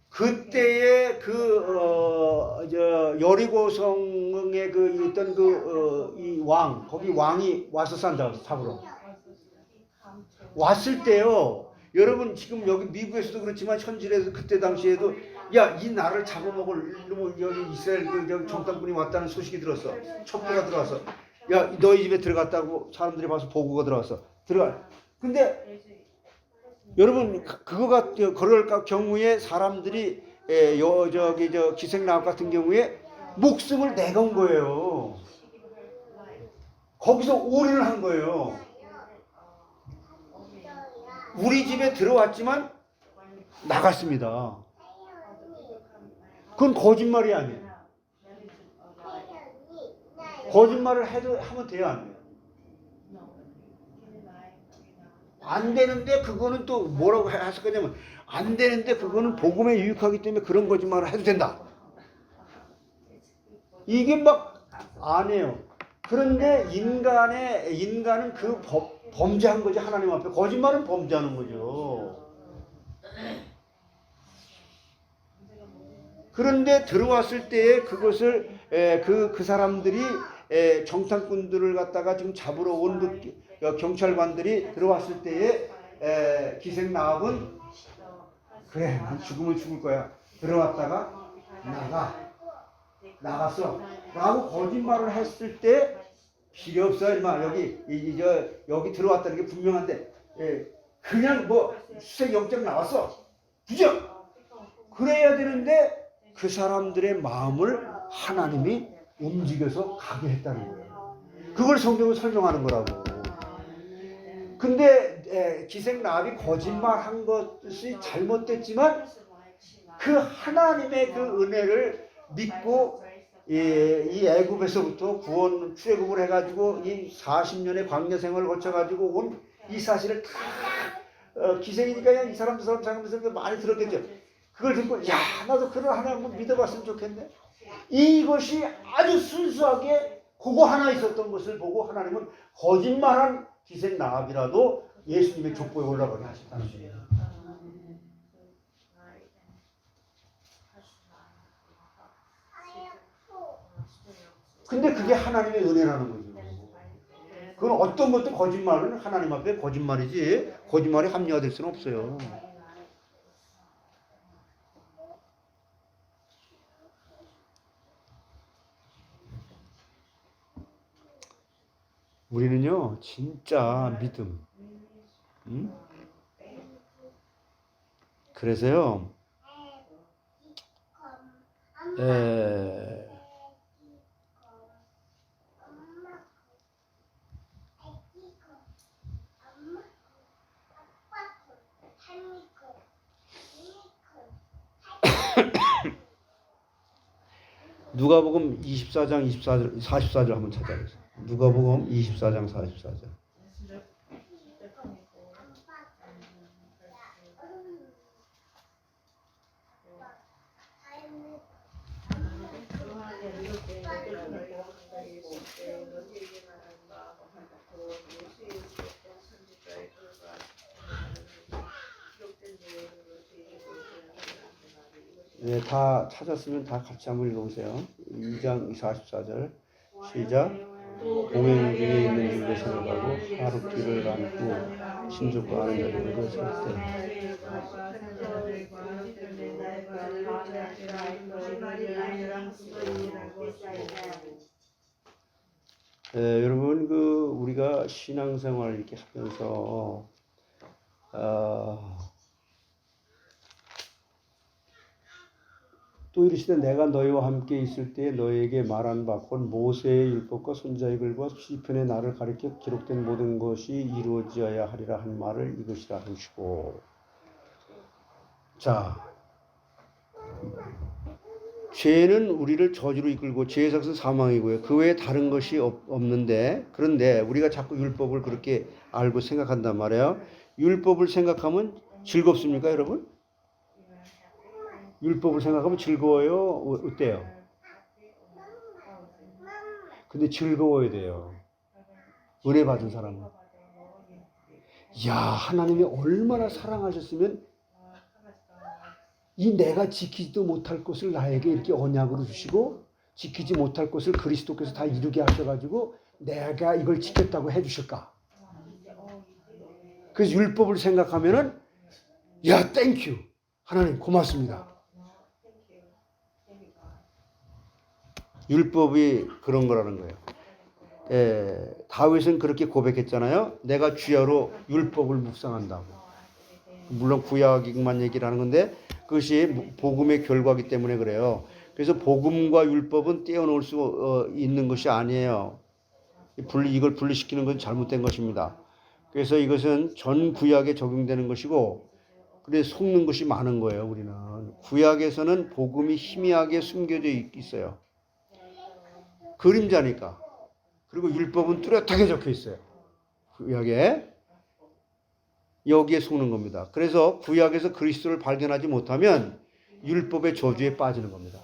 그때의 여리고성에 그 있던 이 왕, 거기 왕이 와서 산다 잡으러 왔을 때요. 여러분 지금 여기 미국에서도 그렇지만 현지에서 그때 당시에도 야, 이 나라를 잡아먹을 여기 이스라엘 여기 정탐꾼이 왔다는 소식이 들었어. 첩보가 들어왔어. 야, 너희 집에 들어갔다고 사람들이 봐서 보고가 들어왔어. 들어가. 근데 여러분 그거가 그럴 경우에 사람들이 기생라합 같은 경우에 목숨을 내건 거예요. 거기서 올인을 한 거예요. 우리 집에 들어왔지만 나갔습니다. 그건 거짓말이 아니에요. 거짓말을 하면 돼요, 안 돼요? 안 되는데 그거는 또 뭐라고 했을 거냐면 안 되는데 그거는 복음에 유익하기 때문에 그런 거짓말을 해도 된다. 이게 막 안 해요. 그런데 인간은 그 범죄한 거지. 하나님 앞에 거짓말은 범죄하는 거죠. 그런데 들어왔을 때에 그것을 그 사람들이 정탐꾼들을 갖다가 지금 잡으러 온 그 경찰관들이 들어왔을 때에 기생라합은 그래, 난 죽으면 죽을 거야. 들어왔다가 나갔어. 라고 거짓말을 했을 때 필요 없어, 임마. 여기 들어왔다는 게 분명한데 그냥 뭐 수색 영장 나왔어. 부정. 그래야 되는데 그 사람들의 마음을 하나님이 움직여서 가게 했다는 거예요. 그걸 성경을 설명하는 거라고. 근데 기생라합이 거짓말한 것이 잘못됐지만 그 하나님의 그 은혜를 믿고 이 애굽에서부터 구원 출애굽을 해가지고 이 40년의 광야 생활을 거쳐가지고 온 이 사실을 다 기생이니까 이 사람 저 사람 장면에서 많이 들었겠죠. 그걸 듣고 야, 나도 그런 하나님 한번 믿어봤으면 좋겠네. 이것이 아주 순수하게 그거 하나 있었던 것을 보고 하나님은 거짓말한 기생라합이라도 예수님의 족보에 올라가게 하셨다는 거예요. 근데 그게 하나님의 은혜라는 거죠. 그건 어떤 것도 거짓말은 하나님 앞에 거짓말이지 거짓말이 합리화될 수는 없어요. 우리는요 진짜 믿음. 그래서요 누가복음 24장 44절 한번 찾아보세요. 누가복음 24장 44절. 네, 다 찾았으면 다 같이 한번 읽어보세요. 2장 44절 시작. 공행 중에 있는 줄로 생각하고 하루 길을 안고 신족과 아는 자들은 그 절대. 여러분 우리가 신앙생활 이렇게 하면서 또 이르시되 내가 너희와 함께 있을 때에 너희에게 말한 바 곧 모세의 율법과 선지자의 글과 시편에 나를 가리켜 기록된 모든 것이 이루어져야 하리라 한 말을 이것이라 하시고. 자, 죄는 우리를 저주로 이끌고 죄의 삭은 사망이고요. 그 외에 다른 것이 없는데, 그런데 우리가 자꾸 율법을 그렇게 알고 생각한단 말이에요. 율법을 생각하면 즐겁습니까, 여러분? 율법을 생각하면 즐거워요? 어때요? 근데 즐거워야 돼요. 은혜 받은 사람은. 야, 하나님이 얼마나 사랑하셨으면 이 내가 지키지도 못할 것을 나에게 이렇게 언약으로 주시고 지키지 못할 것을 그리스도께서 다 이루게 하셔가지고 내가 이걸 지켰다고 해주실까? 그래서 율법을 생각하면은 야, 땡큐. 하나님 고맙습니다. 율법이 그런 거라는 거예요. 다윗은 그렇게 고백했잖아요. 내가 주야로 율법을 묵상한다고. 물론 구약만 얘기를 하는 건데 그것이 복음의 결과이기 때문에 그래요. 그래서 복음과 율법은 떼어놓을 수 있는 것이 아니에요. 이걸 분리시키는 것은 잘못된 것입니다. 그래서 이것은 전 구약에 적용되는 것이고 그래서 속는 것이 많은 거예요. 우리는 구약에서는 복음이 희미하게 숨겨져 있어요. 그림자니까. 그리고 율법은 뚜렷하게 적혀 있어요. 구약에. 여기에 속는 겁니다. 그래서 구약에서 그리스도를 발견하지 못하면 율법의 저주에 빠지는 겁니다.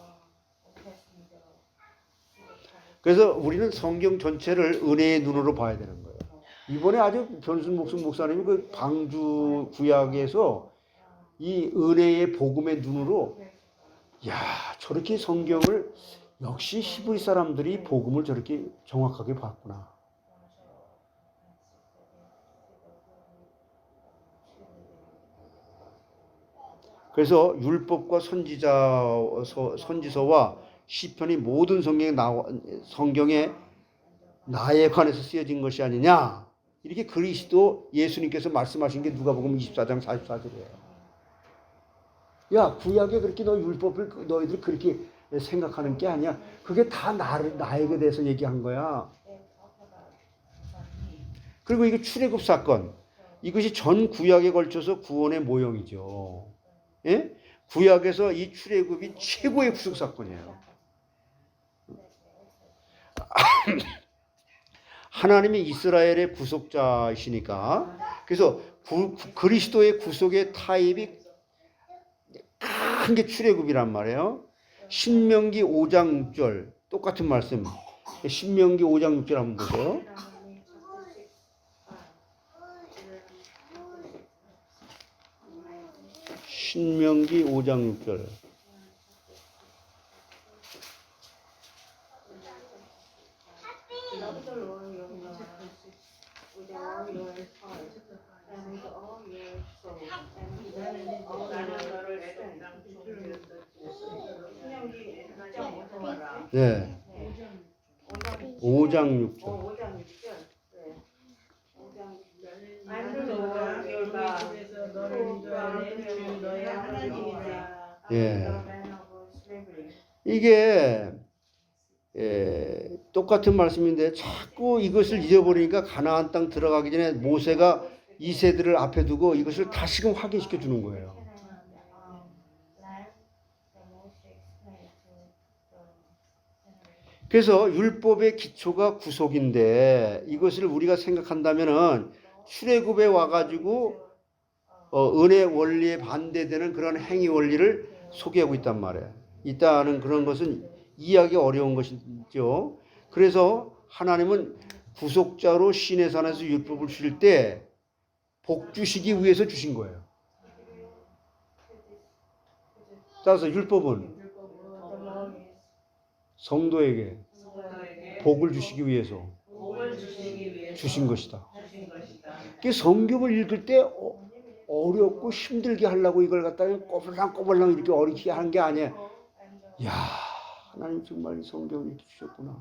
그래서 우리는 성경 전체를 은혜의 눈으로 봐야 되는 거예요. 이번에 아주 변순 목사님이 그 방주 구약에서 이 은혜의 복음의 눈으로 야, 저렇게 성경을 역시 히브리 사람들이 복음을 저렇게 정확하게 봤구나. 그래서 율법과 선지서와 시편이 모든 성경에 나에 관해서 쓰여진 것이 아니냐. 이렇게 그리스도 예수님께서 말씀하신 게 누가복음 24장 44절이에요. 야, 구약에 그렇게 율법을 너희들 그렇게 생각하는 게 아니야. 그게 다 나에게 대해서 얘기한 거야. 그리고 이게 출애굽 사건. 이것이 전 구약에 걸쳐서 구원의 모형이죠. 예? 구약에서 이 출애굽이 최고의 구속 사건이에요. 하나님이 이스라엘의 구속자이시니까 그래서 그리스도의 구속의 타입이 큰 게 출애굽이란 말이에요. 신명기 5장 6절 똑같은 말씀. 신명기 5장 6절 한번 보세요. 신명기 5장 6절. 네. 5장 6절. 예. 이게 똑같은 말씀인데 자꾸 이것을 잊어버리니까 가나안 땅 들어가기 전에 모세가 이 세대를 앞에 두고 이것을 다시금 확인시켜 주는 거예요. 그래서 율법의 기초가 구속인데 이것을 우리가 생각한다면은 출애굽에 와가지고 은혜 원리에 반대되는 그런 행위 원리를 소개하고 있단 말이에요. 있다는 그런 것은 이해하기 어려운 것이죠. 그래서 하나님은 구속자로 시내 산에서 율법을 주실 때 복 주시기 위해서 주신 거예요. 따라서 율법은 성도에게 복을 주시기 위해서 주신 것이다. 그 성경을 읽을 때 어렵고 힘들게 하려고 이걸 갖다가 꼬불랑꼬불랑 이렇게 어렵게 하는 게 아니에요. 야, 하나님 정말 이 성경을 이렇게 주셨구나.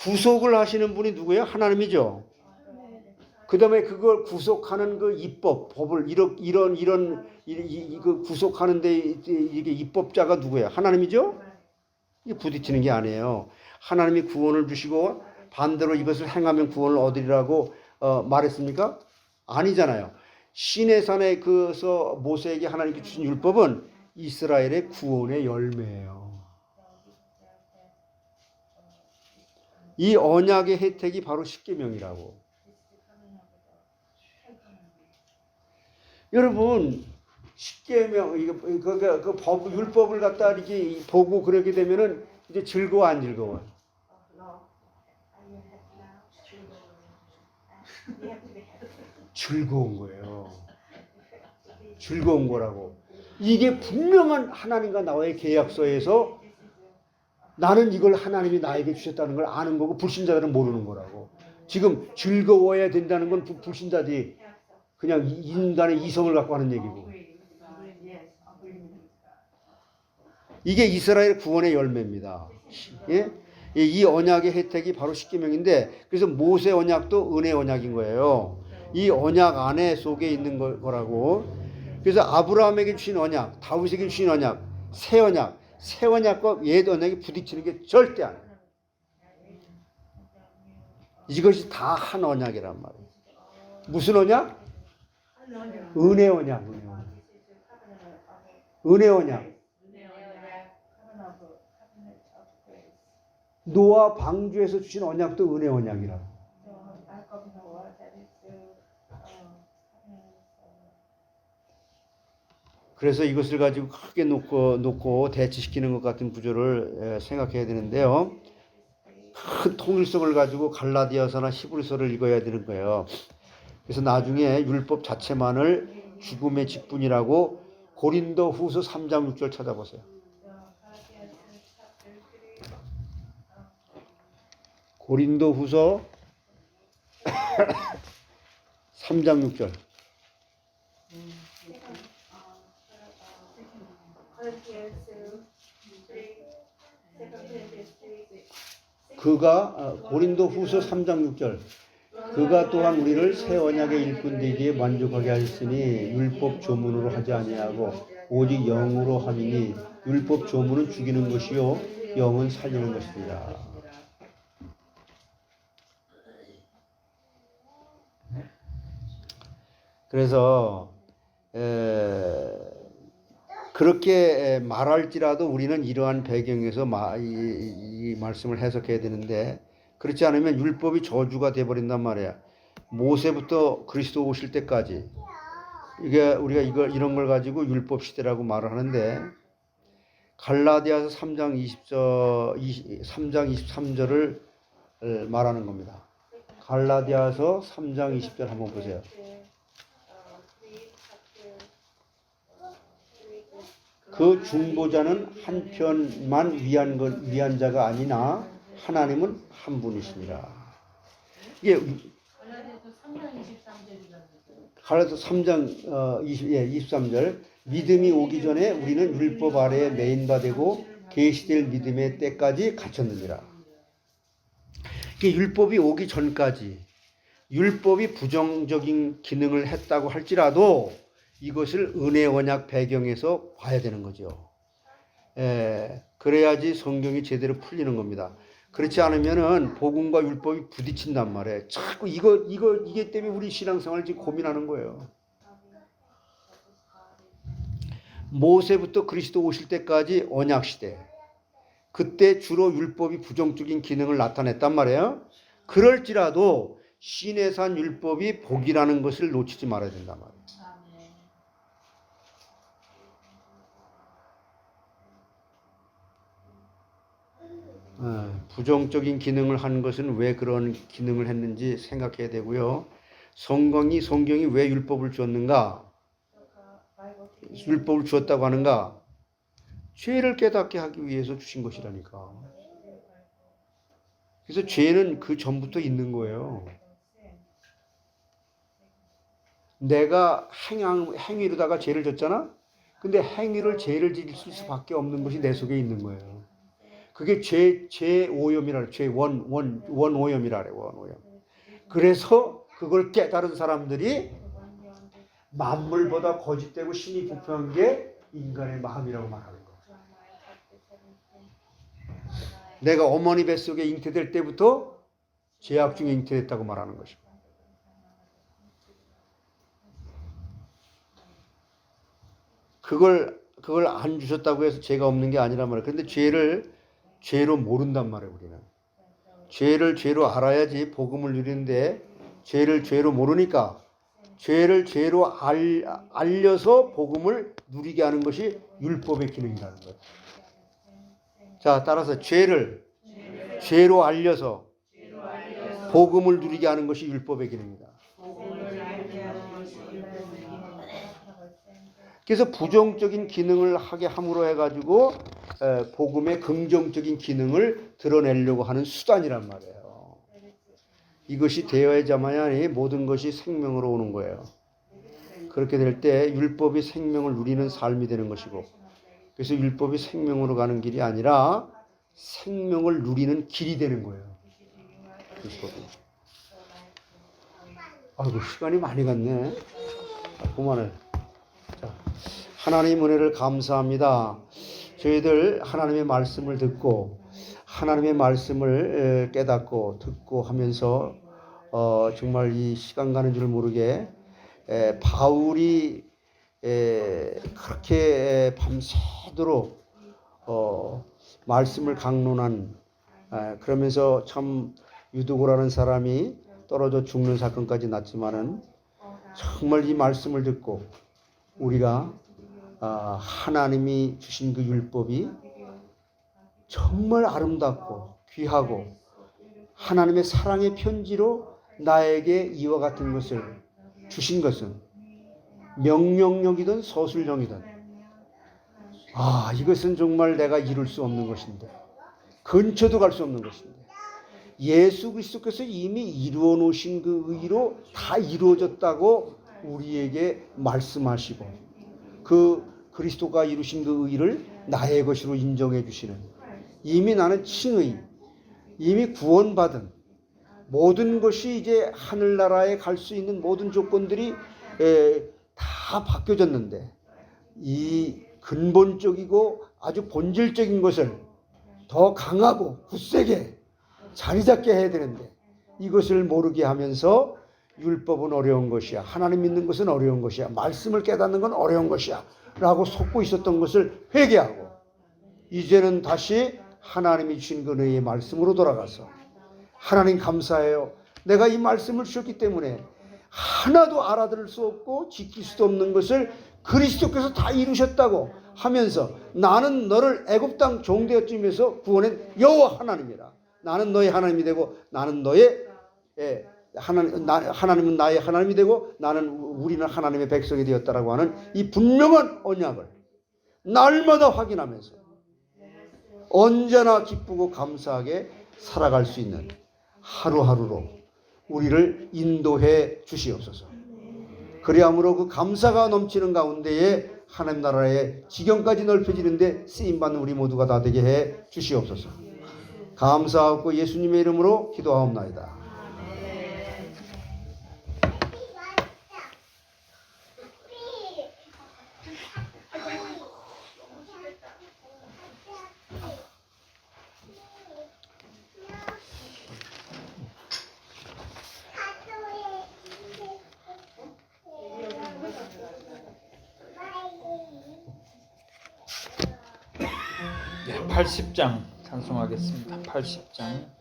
구속을 하시는 분이 누구예요? 하나님이죠. 그 다음에 그걸 구속하는 그 입법, 법을, 그 구속하는데 이게 입법자가 누구예요? 하나님이죠? 이게 부딪히는 게 아니에요. 하나님이 구원을 주시고 반대로 이것을 행하면 구원을 얻으리라고 말했습니까? 아니잖아요. 시내산에 그서 모세에게 하나님께 주신 율법은 이스라엘의 구원의 열매예요. 이 언약의 혜택이 바로 십계명이라고. 여러분, 십계명 이거 그 법 율법을 갖다 이렇게 보고 그러게 되면은 이제 즐거워 안 즐거워? 즐거운 거예요. 즐거운 거라고. 이게 분명한 하나님과 나와의 계약서에서 나는 이걸 하나님이 나에게 주셨다는 걸 아는 거고 불신자들은 모르는 거라고. 지금 즐거워야 된다는 건 불신자들이 그냥 인간의 이성을 갖고 하는 얘기고. 이게 이스라엘 구원의 열매입니다. 예? 이 언약의 혜택이 바로 십계명인데 그래서 모세 언약도 은혜 언약인 거예요. 이 언약 안에 속에 있는 거라고. 그래서 아브라함에게 주신 언약, 다윗에게 주신 언약, 새 언약과 옛 언약이 부딪히는 게 절대 안 돼요. 이것이 다 한 언약이란 말이에요. 무슨 언약? 은혜 언약. 은혜 언약. 노아 방주에서 주신 언약도 은혜 언약이라. 그래서 이것을 가지고 크게 놓고 대치시키는 것 같은 구조를 생각해야 되는데요. 큰 통일성을 가지고 갈라디아서나 히브리서를 읽어야 되는 거예요. 그래서 나중에 율법 자체만을 죽음의 직분이라고 고린도 후서 3장 6절 찾아보세요. 고린도 후서 3장 6절. 그가 고린도 후서 3장 6절. 그가 또한 우리를 새 언약의 일꾼 되기에 만족하게 하였으니 율법 조문으로 하지 아니하고 오직 영으로 함이니 율법 조문은 죽이는 것이요 영은 살리는 것이니라. 그래서 그렇게 말할지라도 우리는 이러한 배경에서 이 말씀을 해석해야 되는데 그렇지 않으면 율법이 저주가 돼버린단 말이야. 모세부터 그리스도 오실 때까지 이게 우리가 이런 걸 가지고 율법 시대라고 말을 하는데 갈라디아서 3장 23절을 말하는 겁니다. 갈라디아서 3장 20절 한번 보세요. 그 중보자는 한편만 위한 자가 아니나 하나님은 한 분이시니라. 이게 갈라디아서 3장 23절 믿음이 오기 전에 우리는 율법 아래에 매인 바 되고 계시될 믿음의 때까지 갇혔느니라. 이게 율법이 오기 전까지 율법이 부정적인 기능을 했다고 할지라도 이것을 은혜 언약 배경에서 봐야 되는 거죠. 그래야지 성경이 제대로 풀리는 겁니다. 그렇지 않으면은 복음과 율법이 부딪힌단 말이에요. 자꾸 이게 때문에 우리 신앙생활을 지금 고민하는 거예요. 모세부터 그리스도 오실 때까지 언약 시대. 그때 주로 율법이 부정적인 기능을 나타냈단 말이에요. 그럴지라도 시내산 율법이 복이라는 것을 놓치지 말아야 된단 말이에요. 부정적인 기능을 한 것은 왜 그런 기능을 했는지 생각해야 되고요. 성경이 왜 율법을 주었는가? 율법을 주었다고 하는가? 죄를 깨닫게 하기 위해서 주신 것이라니까. 그래서 죄는 그 전부터 있는 거예요. 내가 행위로다가 죄를 졌잖아? 근데 행위를 죄를 지을 수밖에 없는 것이 내 속에 있는 거예요. 그게 죄 오염이라 그래. 죄 원오염이라 그래. 원오염. 그래서 그걸 깨달은 사람들이 만물보다 거짓되고 신이 부패한 게 인간의 마음이라고 말하는 거예요. 내가 어머니 뱃속에 잉태될 때부터 죄악 중에 잉태됐다고 말하는 것이고. 그걸 안 주셨다고 해서 죄가 없는 게 아니란 말이에요. 그런데 죄를 죄로 모른단 말이에요, 우리는. 죄를 죄로 알아야지 복음을 누리는데 죄를 죄로 모르니까 죄를 죄로 알려서 복음을 누리게 하는 것이 율법의 기능이라는 거예요. 자, 따라서 죄를 죄로 알려서 복음을 누리게 하는 것이 율법의 기능이다. 그래서 부정적인 기능을 하게 함으로 해가지고 복음의 긍정적인 기능을 드러내려고 하는 수단이란 말이에요. 이것이 되어야지만이 모든 것이 생명으로 오는 거예요. 그렇게 될 때 율법이 생명을 누리는 삶이 되는 것이고, 그래서 율법이 생명으로 가는 길이 아니라 생명을 누리는 길이 되는 거예요. 율법이. 아이고, 시간이 많이 갔네. 그만해. 자, 하나님 은혜를 감사합니다. 저희들 하나님의 말씀을 듣고 하나님의 말씀을 깨닫고 듣고 하면서 정말 이 시간 가는 줄 모르게 바울이 그렇게 밤새도록 말씀을 강론한 그러면서 참 유두고라는 사람이 떨어져 죽는 사건까지 났지만은 정말 이 말씀을 듣고 우리가 하나님이 주신 그 율법이 정말 아름답고 귀하고 하나님의 사랑의 편지로 나에게 이와 같은 것을 주신 것은 명령력이든 서술형이든 이것은 정말 내가 이룰 수 없는 것인데 근처도 갈 수 없는 것인데 예수 그리스도께서 이미 이루어 놓으신 그 의로 다 이루어졌다고 우리에게 말씀하시고 그 그리스도가 이루신 그 의를 나의 것으로 인정해 주시는 이미 나는 칭의, 이미 구원받은 모든 것이 이제 하늘나라에 갈 수 있는 모든 조건들이 다 바뀌어졌는데 이 근본적이고 아주 본질적인 것을 더 강하고 굳세게 자리 잡게 해야 되는데 이것을 모르게 하면서 율법은 어려운 것이야. 하나님 믿는 것은 어려운 것이야. 말씀을 깨닫는 건 어려운 것이야. 라고 속고 있었던 것을 회개하고 이제는 다시 하나님이 주신 그 은혜의 말씀으로 돌아가서 하나님 감사해요. 내가 이 말씀을 주셨기 때문에 하나도 알아들을 수 없고 지킬 수도 없는 것을 그리스도께서 다 이루셨다고 하면서 나는 너를 애굽 땅 종되었음에서 구원한 여호와 하나님이라. 나는 너의 하나님이 되고 나는 너의 하나님은 나의 하나님이 되고 우리는 하나님의 백성이 되었다라고 하는 이 분명한 언약을 날마다 확인하면서 언제나 기쁘고 감사하게 살아갈 수 있는 하루하루로 우리를 인도해 주시옵소서. 그리함으로 그 감사가 넘치는 가운데에 하나님 나라의 지경까지 넓혀지는데 쓰임받는 우리 모두가 다 되게 해 주시옵소서. 감사하고 예수님의 이름으로 기도하옵나이다. 네, 80장 찬송하겠습니다. 80장.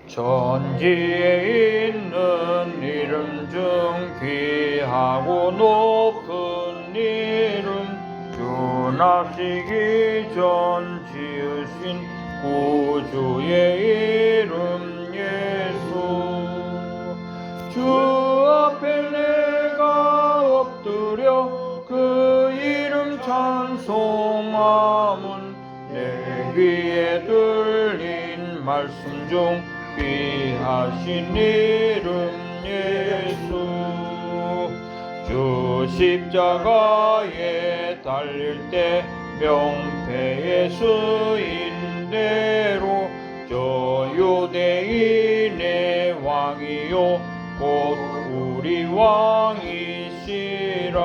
천지에 있는 이름 중 귀하고 높은 이름 주나시기 전 지으신 구주의 이름 예수 주 앞에 내가 엎드려 그 이름 찬송함은 내 귀에 들린 말씀 중 귀하신 이름 예수 주 십자가에 달릴 때 명패에 쓰인 대로 저 유대인의 왕이요 곧 우리 왕이시라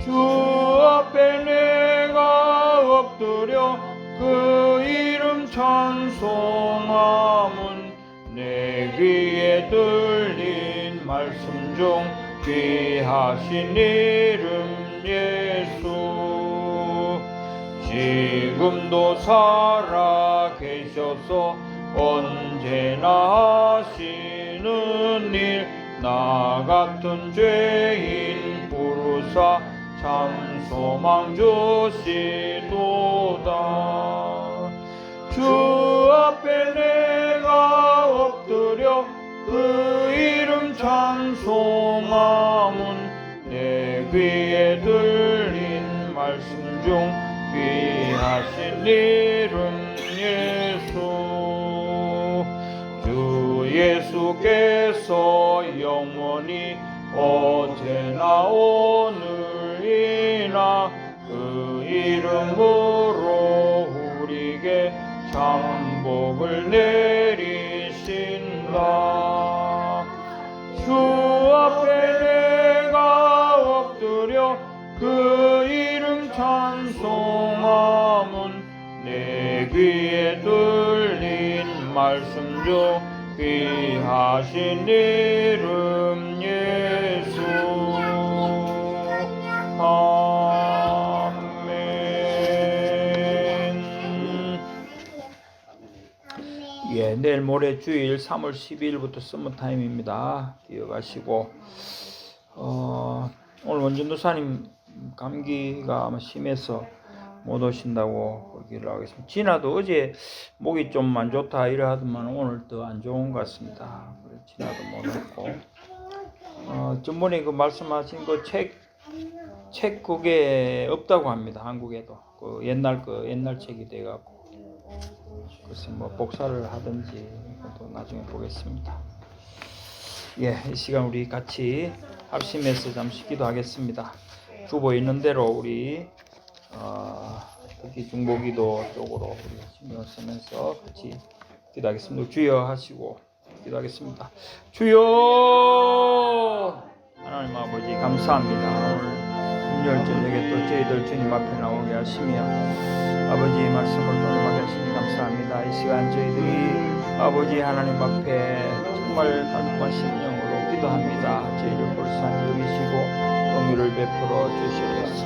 주 앞에 내가 엎드려 그 이름 찬송함은 내 귀에 들린 말씀 중 귀하신 이름 예수 지금도 살아 계셔서 언제나 하시는 일 나 같은 죄인 부르사 참 소망 주시도다 주 앞에 내가 엎드려 그 이름 찬송함은 내 귀에 들린 말씀 중 귀하신 이름 예수 주 예수께서 영원히 어제나 오늘이나 그 이름으로 우리에게 참 복을 내리신다 주 앞에 내가 엎드려 그 이름 찬송함은 내 귀에 들린 말씀 중 귀하신 이름 예수 아멘. 예, 내일 모레 주일 3월 12일부터 서머타임입니다. 기억하시고 오늘 원전도사님 감기가 아마 심해서 못 오신다고 그러기로 하겠습니다. 진아도 어제 목이 좀 안 좋다 이래 하더만 오늘 더 안 좋은 것 같습니다. 그래 진아도 못 왔고 전번에 그 말씀하신 그 책 그게 없다고 합니다. 한국에도 그 옛날 책이 돼갖고 글쎄 뭐 복사를 하든지 또 나중에 보겠습니다. 예, 이 시간 우리 같이 합심해서 잠시 기도하겠습니다. 주보 있는 대로 우리 특히 중보기도 쪽으로 우리가 신경을 쓰면서 같이 기도하겠습니다. 주여 하시고 기도하겠습니다. 주여 하나님 아버지 감사합니다. 오늘 금요일 저녁에 또 저희들 주님 앞에 나오게 하시며 아버지 말씀을 또 임하게 하시니 감사합니다. 이 시간 저희들이 아버지 하나님 앞에 정말 간곡한 심령으로 기도합니다. 저희를 불쌍히 여기시고 은혜를 베풀어 주시옵소서.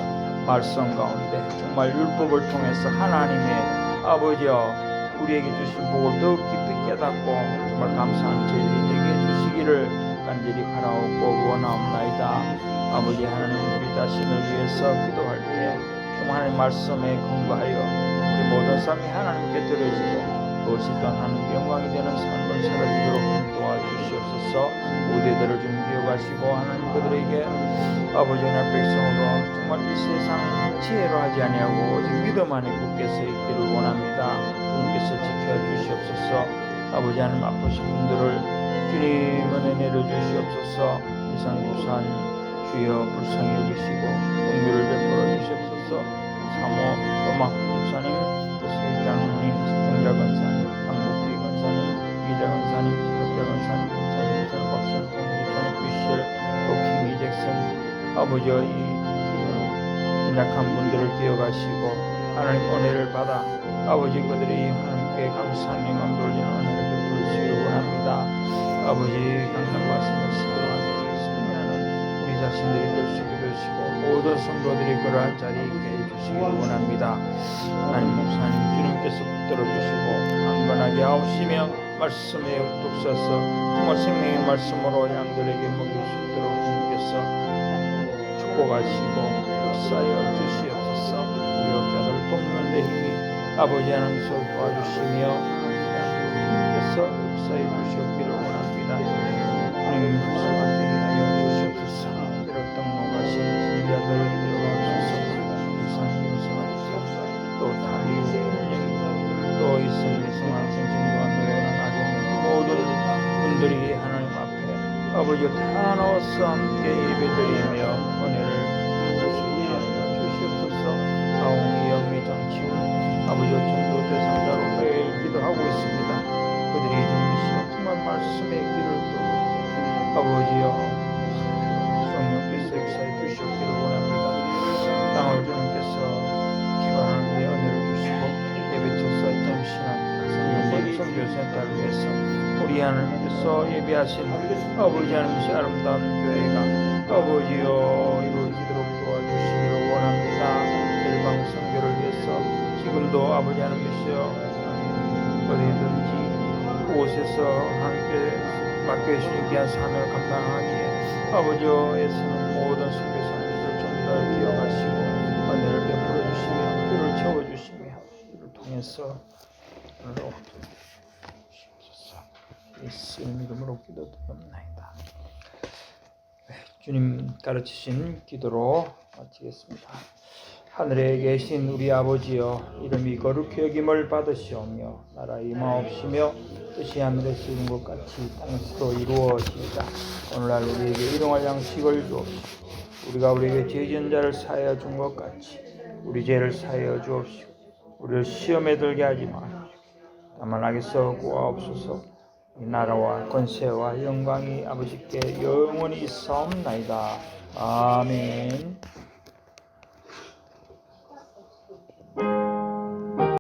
말씀 가운데 정말 율법을 통해서 하나님의 아버지여 우리에게 주신 복을 더욱 깊이 깨닫고 정말 감사한 저희들이 되게 해주시기를 간절히 바라옵고 원하옵나이다. 아버지 하나님 우리 자신을 위해서 기도할 때 정말 하나님 말씀에 근거하여 우리 모든 삶이 하나님께 드려지고 그것이 또한 하나님께 영광이 되는 삶을 살아지도록 도와주시옵소서. 우대들을 좀 기억하시고 하나님 그들에게 아버지 하나님 백성으로 정말 이 세상 지혜로 하지 아니하고 오직 믿음 안에 굳게 서 있기를 원합니다. 주님께서 지켜주시옵소서. 아버지 하나님 아프신 분들을 주님 은혜 내려주시옵소서. 이산구산 주여 불쌍히 여기시고 은혜를 베풀어 주시옵소서. 사모 음악 목사님 또 세장님 정자 권사님 강목기 권사님 이자 권사님 시덕자 권사님 권사님 박사님 권사님 귀실 또킴 이잭슨 아버지의 이 약한 분들을 기억하시고 하나님 은혜를 받아 아버지 그들이 하나님께 감사한 마음 돌리는 은혜를 베풀시기를 원합니다. 아버지 강남 말씀을 스스로하는 우리 자신들이 될 수 있게 되시고 모든 성도들이 그러한 자리에 있게 해주시기를 원합니다. 하나님 목사님 주님께서 붙들어 주시고 강과 일어나게 하옵시며 말씀에 우뚝 서서 정말 생명의 말씀으로 양들에게 먹일 수 있도록 주님께서 축복하시고 역사하여 주시옵소서. 우리 역자들 돕는 데 힘이 아버지 하나님께서 도와주시며 주님께서 역사해 주시옵기를 원합니다. 주님 말씀하시게 하여 주시옵소서. 이렇던 노가신 진리자들을 이루옵소서. 유산이 유산하옵소서. 또 다리 또 이승리 성황생 진구와 노예나 나중에 모든 분들이 하나님 앞에 아버지 곁에 하나 나와서 함께 예배드리며 은혜를 주시옵소서. 아웅이 영미 장치훈 아버지 전도 대상자로 매일 기도하고 있습니다. 그들이 주님이시여 정말 말씀의 길을 두고 아버지여 성령께서 역사해 주시옵기를 원합니다. 땅을 주님께서 기반하는 데 은혜를 주시고 예배처서 잠시나 성령과 선교센터를 위해서 우리 하나님께서 예배하신 아버지 하나님의 아름다운 교회가 아버지여 이루어지도록 도와주시기를 원합니다. 일방 선교를 위해서 지금도 아버지 하나님께서 어디든지 곳에서 함께 맡겨주시기 위한 사명을 감당하기에 아버지여 애쓰는 모든 선교사님들 좀 더 기억하시고 은혜를 베풀어 주시며 뼈를 채워주시며 이를 통해서 오늘 예수님 이름으로 기도드립니다. 주님 가르치신 기도로 마치겠습니다. 하늘에 계신 우리 아버지여 이름이 거룩히 여김을 받으시오며 나라 임하옵시며 뜻이 하늘에서 이룬 것 같이 땅에서도 이루어지이다. 오늘날 우리에게 일용할 양식을 주옵시고 우리가 우리에게 죄 지은 자를 사하여 준 것 같이 우리 죄를 사하여 주옵시고 우리를 시험에 들게 하지 마옵시고 다만 악에서 구하옵소서. 이 나라와 권세와 영광이 아버지께 영원히 있사옵나이다. 아멘.